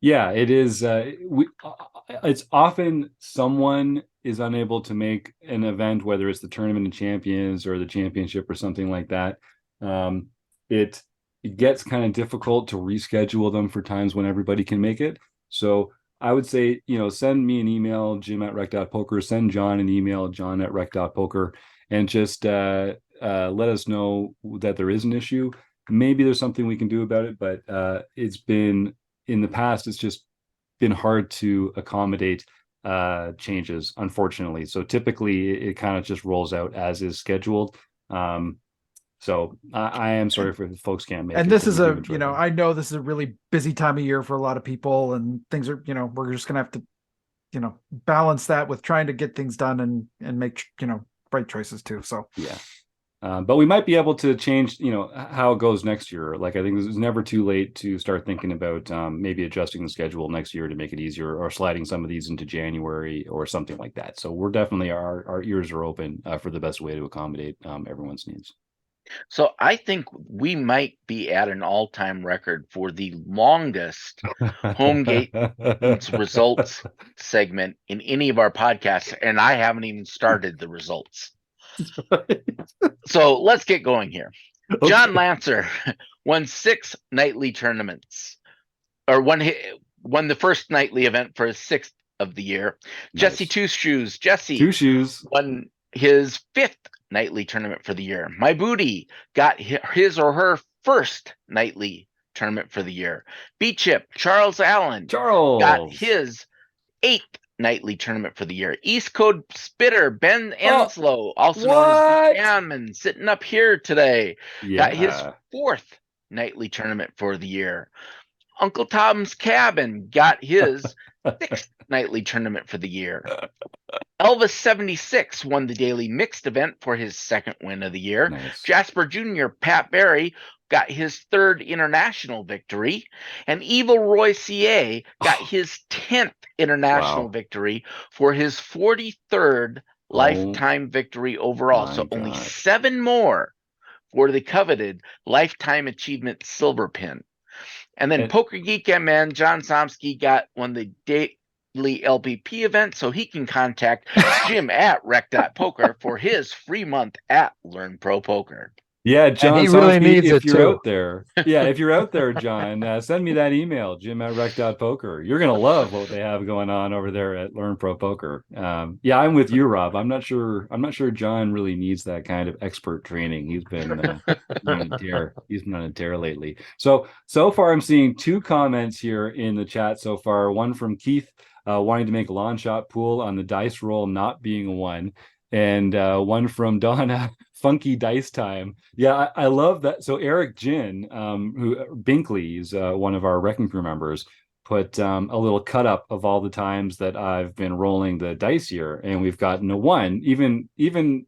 A: Yeah, it is. It's often someone is unable to make an event, whether it's the Tournament of Champions or the championship or something like that. It gets kind of difficult to reschedule them for times when everybody can make it. So I would say, send me an email, jim@rec.poker, send John an email, john@rec.poker, and just let us know that there is an issue. Maybe there's something we can do about it, but it's been, in the past, it's just been hard to accommodate changes, unfortunately. So typically it kind of just rolls out as is scheduled. So I am sorry for folks can't make it.
C: And this is I know this is a really busy time of year for a lot of people, and things are, we're just gonna have to, balance that with trying to get things done and make, right choices too. So
A: yeah. But we might be able to change, how it goes next year. Like, I think it's never too late to start thinking about maybe adjusting the schedule next year to make it easier, or sliding some of these into January or something like that. So we're definitely, our ears are open for the best way to accommodate everyone's needs.
D: So I think we might be at an all-time record for the longest home games results segment in any of our podcasts, and I haven't even started the results. So let's get going here.
A: Okay.
D: John Lancer won 6 nightly tournaments, or won the first nightly event for his 6th of the year.
A: Nice.
D: Jesse Two Shoes,
A: Two Shoes
D: won his 5th nightly tournament for the year. My Booty got his or her first nightly tournament for the year. B-Chip, Charles Allen got his 8th nightly tournament for the year. East Coast Spitter, Ben Enslow, also known as Gammon, sitting up here today, got his 4th nightly tournament for the year. Uncle Tom's Cabin got his 6th nightly tournament for the year. Elvis 76 won the daily mixed event for his 2nd win of the year.
A: Nice.
D: Jasper Jr. Pat Barry got his 3rd international victory, and Evil Roy CA got his 10th international victory for his 43rd lifetime victory overall. So only 7 more for the coveted lifetime achievement silver pin. And then Poker Geek MN John Somsky won the daily LPP event, so he can contact Jim at rec.poker for his free month at Learn Pro Poker.
A: Yeah, John,
F: he really needs
A: if
F: it
A: you're
F: too.
A: out there, if you're out there, John, send me that email, Jim at rec.poker. You're gonna love what they have going on over there at Learn Pro Poker. Yeah, I'm with you, Rob. I'm not sure John really needs that kind of expert training. He's been on a tear. He's been on a tear lately. So far, I'm seeing 2 comments here in the chat so far. One from Keith wanting to make a lawn shot pool on the dice roll not being a 1. And one from Donna, funky dice time. Yeah, I love that. So Eric Jin, who Binkley is one of our Wrecking Crew members, put a little cut up of all the times that I've been rolling the dice here, and we've gotten a 1. Even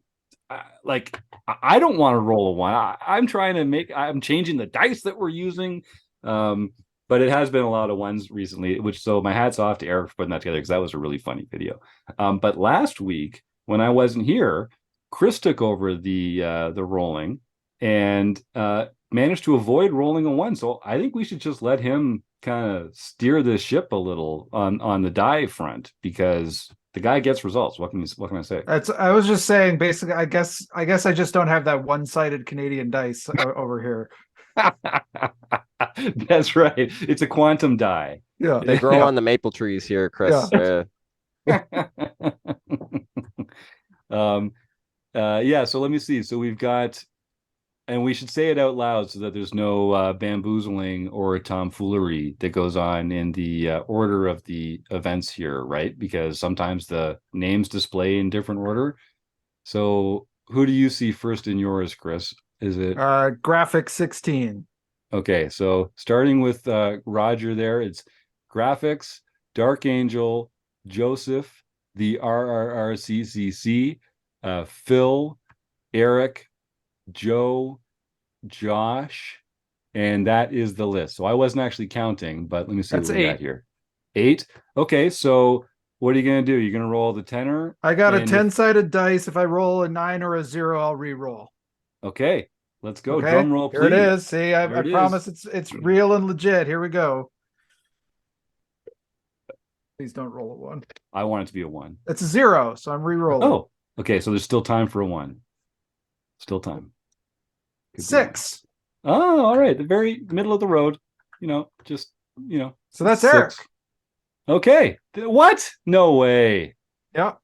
A: like I don't want to roll a 1. I'm changing the dice that we're using. But it has been a lot of 1s recently, so my hat's off to Eric for putting that together, because that was a really funny video. But last week, when I wasn't here, Chris took over the rolling and managed to avoid rolling a 1. So I think we should just let him kind of steer the ship a little on the die front, because the guy gets results. What can I say?
C: I was just saying, basically, I guess I just don't have that one-sided Canadian dice over here.
A: That's right. It's a quantum die.
C: Yeah,
B: They grow on the maple trees here, Chris.
A: So let me see. So we've got, and we should say it out loud so that there's no bamboozling or tomfoolery that goes on in the order of the events here, right? Because sometimes the names display in different order. So who do you see first in yours, Chris? Is it
C: graphic 16?
A: Okay, so starting with Roger there, it's graphics, Dark Angel, Joseph, the RRRCCC, Phil, Eric, Joe, Josh, and that is the list. So I wasn't actually counting, but let me see what we got here. 8. Okay, so what are you going to do? You're going to roll the tenor?
C: I got a 10-sided dice. If I roll a 9 or a 0, I'll re-roll.
A: Okay, let's go.
C: Okay,
A: drum roll, please.
C: Here it is. See, I promise it's real and legit. Here we go. Please don't roll a 1.
A: I want it to be a 1.
C: It's a 0, so I'm re-rolling.
A: Oh, okay. So there's still time for a 1. Still time.
C: 6.
A: Oh, all right. The very middle of the road.
C: So that's 6. Eric.
A: Okay. What? No way.
C: Yeah.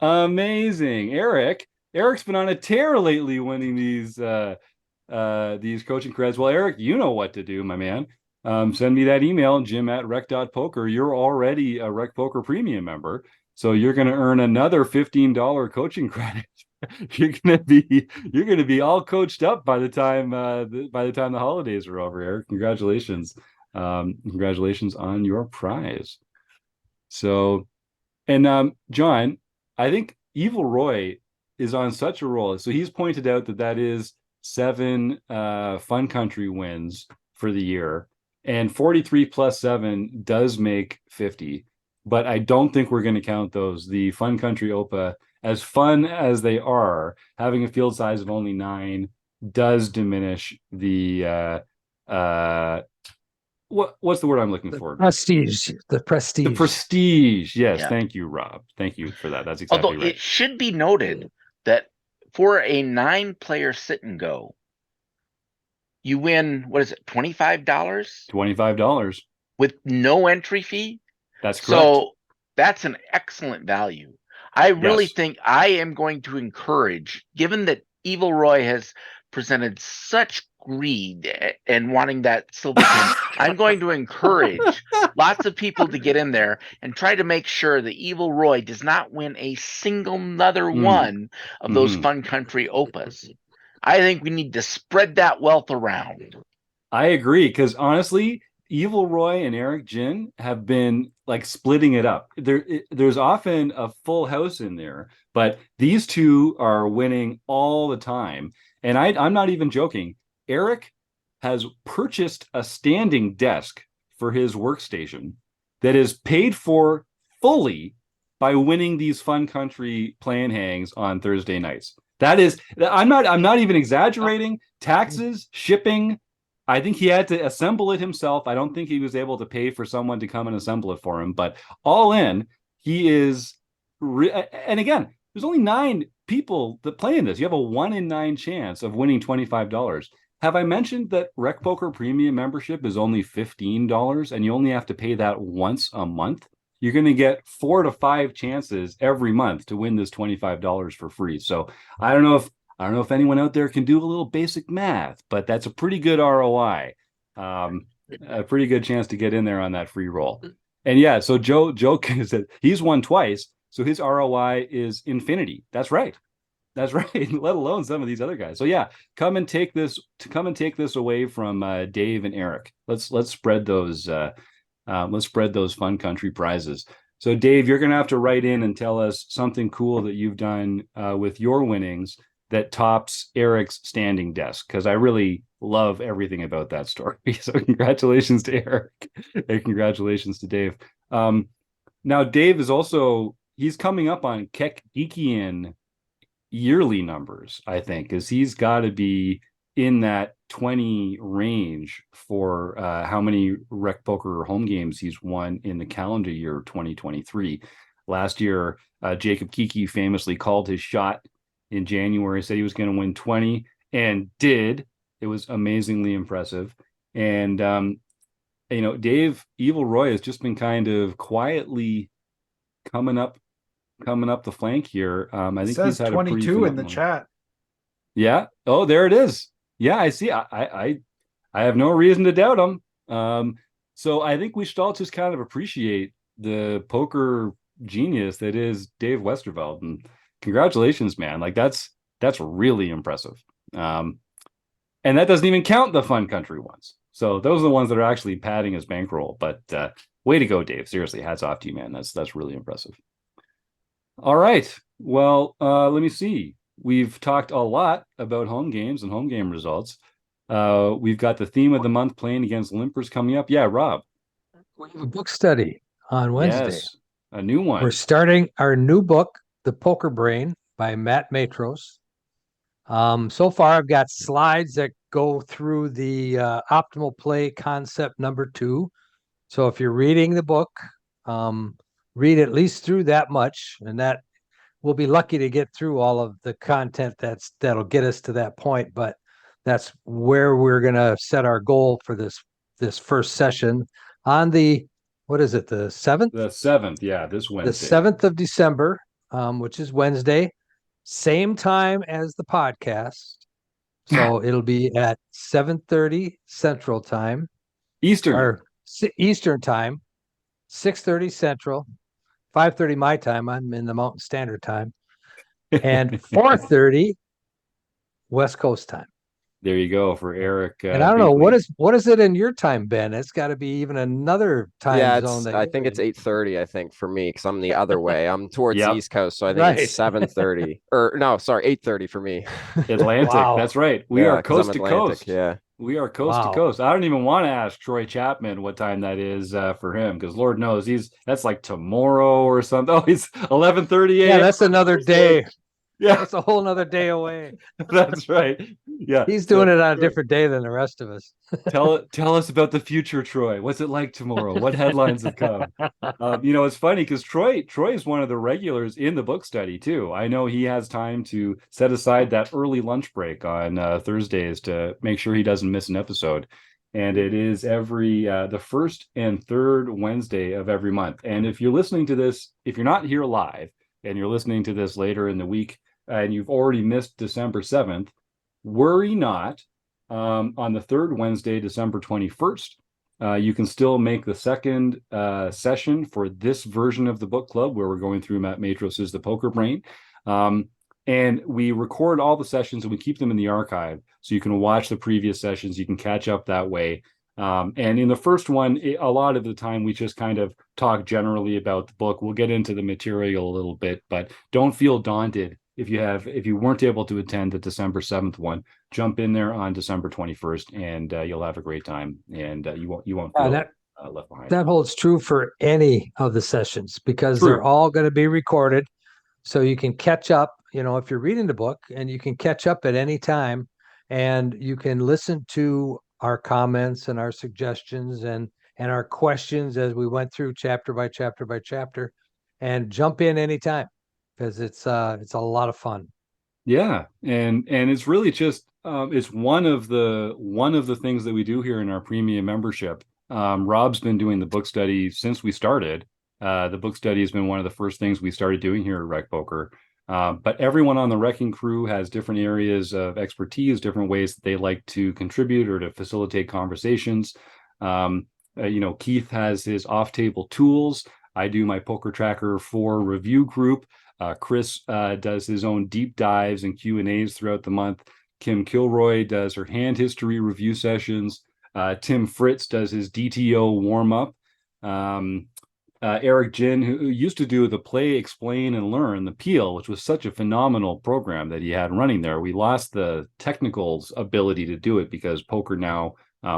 A: Amazing. Eric's been on a tear lately winning these coaching creds. Well, Eric, you know what to do, my man. Send me that email, Jim at rec.poker. You're already a Rec Poker Premium member, so you're going to earn another $15 coaching credit. You're going to be all coached up by the time the holidays are over, Eric. Congratulations. Congratulations on your prize. So, and John, I think Evil Roy is on such a roll. So he's pointed out that is 7 Fun Country wins for the year. And 43 plus 7 does make 50, but I don't think we're going to count those. The Fun Country OPA, as fun as they are, having a field size of only 9, does diminish the what's the word I'm looking for?
F: Prestige. The prestige.
A: The prestige. Yes,
D: Yeah.
A: thank you, Rob. Thank you for that. That's exactly
D: Although
A: right.
D: it should be noted that for a 9-player sit and go, you win, what is it, $25
A: $25.
D: with no entry fee?
A: That's correct.
D: So that's an excellent value. I really
A: Yes.
D: think I am going to encourage, given that Evil Roy has presented such greed and wanting that silver pin, I'm going to encourage lots of people to get in there and try to make sure that Evil Roy does not win a single another one of those Fun Country Opas. I think we need to spread that wealth around.
A: I agree, because honestly, Evil Roy and Eric Jin have been like splitting it up. There's often a full house in there, but these two are winning all the time. And I'm not even joking. Eric has purchased a standing desk for his workstation that is paid for fully by winning these Fun Country plan hangs on Thursday nights. That is, I'm not even exaggerating. Taxes, shipping. I think he had to assemble it himself. I don't think he was able to pay for someone to come and assemble it for him. But all in, he is. And again, there's only 9 people that play in this. You have a 1 in 9 chance of winning $25. Have I mentioned that Rec Poker Premium membership is only $15 and you only have to pay that once a month? You're going to get 4 to 5 chances every month to win this $25 for free. So I don't know if anyone out there can do a little basic math, but that's a pretty good ROI. A pretty good chance to get in there on that free roll. And yeah, so Joe said he's won twice, so his ROI is infinity. That's right. Let alone some of these other guys. So yeah, come and take this away from Dave and Eric. Let's spread those Fun Country prizes. So Dave, you're gonna have to write in and tell us something cool that you've done with your winnings that tops Eric's standing desk, because I really love everything about that story. So congratulations to Eric and congratulations to Dave. Now Dave is he's coming up on Kekian yearly numbers, I think, because he's got to be in that 20 range for how many Rec Poker home games he's won in the calendar year 2023. Last year, Jacob Kiki famously called his shot in January, said he was going to win 20 and did. It was amazingly impressive. And, Dave Evil Roy has just been kind of quietly coming up the flank here. I think he's had
C: 22 in the chat.
A: Yeah. Oh, there it is. Yeah, I see. I have no reason to doubt him. So I think we should all just kind of appreciate the poker genius that is Dave Westerveld. And congratulations, man. Like that's really impressive. And that doesn't even count the Fun Country ones. So those are the ones that are actually padding his bankroll. But way to go, Dave. Seriously, hats off to you, man. That's really impressive. All right. Well, let me see. We've talked a lot about home games and home game results. We've got the theme of the month playing against limpers coming up. Yeah, Rob.
F: We have a book study on Wednesday.
A: Yes, a new one.
F: We're starting our new book, The Poker Brain by Matt Matros. So far, I've got slides that go through the optimal play concept number 2. So if you're reading the book, read at least through that much, and that we'll be lucky to get through all of the content that'll get us to that point. But that's where we're going to set our goal for this first session on the 7th?
A: The 7th, yeah, this Wednesday.
F: The 7th of December, which is Wednesday, same time as the podcast. So it'll be at 7:30 Central Time.
A: Eastern
F: Time, 6:30 Central, 5:30 my time. I'm in the Mountain Standard Time, and 4:30 West Coast time.
A: There you go for Eric.
F: And I don't know what is it in your time, Ben? It's got to be even another time zone.
B: I think it's 8:30. I think for me, because I'm the other way. I'm towards the East Coast, so I think it's 7:30. Or no, sorry, 8:30 for me.
A: Atlantic. Wow. That's right. We are coast to coast.
B: Yeah.
A: We are coast to coast. I don't even want to ask Troy Chapman what time that is for him, because Lord knows that's like tomorrow or something. Oh, he's 11:30 a.m.
F: Yeah, that's another day.
A: Yeah,
F: That's a whole nother day away.
A: that's right. Yeah,
F: He's doing it on a
A: Troy,
F: different day than the rest of us.
A: tell us about the future, Troy. What's it like tomorrow? What headlines have come? It's funny because Troy is one of the regulars in the book study too. I know he has time to set aside that early lunch break on Thursdays to make sure he doesn't miss an episode. And it is every the first and third Wednesday of every month. And if you're listening to this, if you're not here live and you're listening to this later in the week and you've already missed December 7th, worry not. On the third Wednesday, December 21st, you can still make the second session for this version of the book club where we're going through Matt Matros' The Poker Brain. And we record all the sessions and we keep them in the archive. So you can watch the previous sessions. You can catch up that way. And in the first one, a lot of the time, we just kind of talk generally about the book. We'll get into the material a little bit, but don't feel daunted if you weren't able to attend the December 7th one. Jump in there on December 21st and you'll have a great time, and you won't feel left behind.
F: That holds true for any of the sessions because
A: True.
F: they're all going to be recorded. So you can catch up, if you're reading the book, and you can catch up at any time, and you can listen to our comments and our suggestions and our questions as we went through chapter by chapter by chapter, and jump in anytime because it's a lot of fun.
A: Yeah, and it's really just it's one of the things that we do here in our premium membership. Rob's been doing the book study since we started. The book study has been one of the first things we started doing here at Rec Poker. But everyone on the Wrecking crew has different areas of expertise, different ways that they like to contribute or to facilitate conversations. Keith has his off-table tools. I do my PokerTracker 4 review group. Chris does his own deep dives and Q&As throughout the month. Kim Kilroy does her hand history review sessions. Tim Fritz does his DTO warm-up. Eric Jin, who used to do the Play, Explain, and Learn, the Peel, which was such a phenomenal program that he had running there. We lost the technicals ability to do it because Poker Now,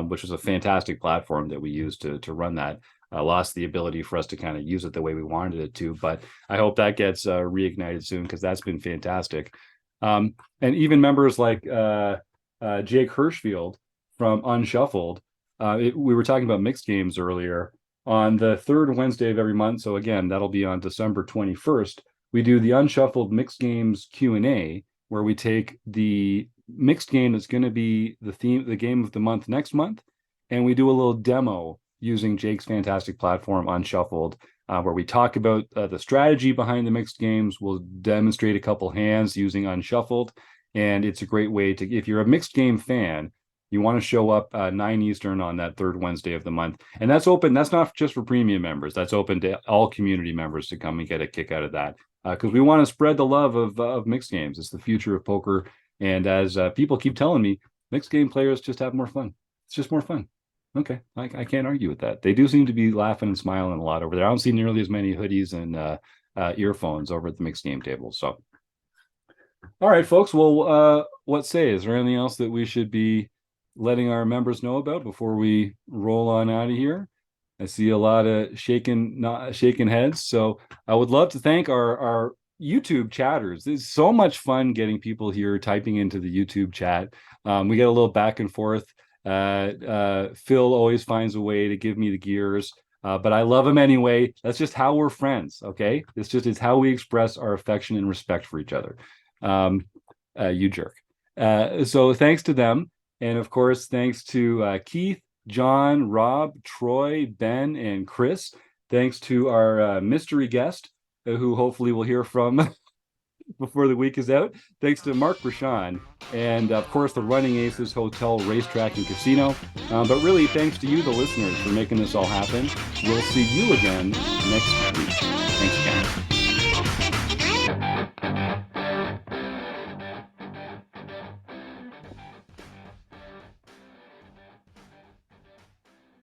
A: which was a fantastic platform that we used to run that, lost the ability for us to kind of use it the way we wanted it to. But I hope that gets reignited soon because that's been fantastic. And even members like Jake Hirschfield from Unshuffled, we were talking about mixed games earlier. On the third Wednesday of every month, so again, that'll be on December 21st, we do the Unshuffled Mixed Games Q&A, where we take the mixed game that's going to be the game of the month next month, and we do a little demo using Jake's fantastic platform, Unshuffled, where we talk about the strategy behind the mixed games. We'll demonstrate a couple hands using Unshuffled, and it's a great way to, if you're a mixed game fan, you want to show up 9 Eastern on that third Wednesday of the month. And that's open. That's not just for premium members. That's open to all community members to come and get a kick out of that. Because we want to spread the love of mixed games. It's the future of poker. And as people keep telling me, mixed game players just have more fun. It's just more fun. Okay, I can't argue with that. They do seem to be laughing and smiling a lot over there. I don't see nearly as many hoodies and earphones over at the mixed game table. So, all right, folks. Well, what say? Is there anything else that we should be letting our members know about before we roll on out of here? I see a lot of shaking heads. So I would love to thank our YouTube chatters. It's so much fun getting people here typing into the YouTube chat. We get a little back and forth. Phil always finds a way to give me the gears, but I love him anyway. That's just how we're friends. Okay. It's how we express our affection and respect for each other. You jerk. So thanks to them. And of course, thanks to Keith, John, Rob, Troy, Ben, and Chris. Thanks to our mystery guest, who hopefully we'll hear from before the week is out. Thanks to Mark Brashan, and of course, the Running Aces Hotel, Racetrack, and Casino. But really, thanks to you, the listeners, for making this all happen. We'll see you again next week. Thanks again.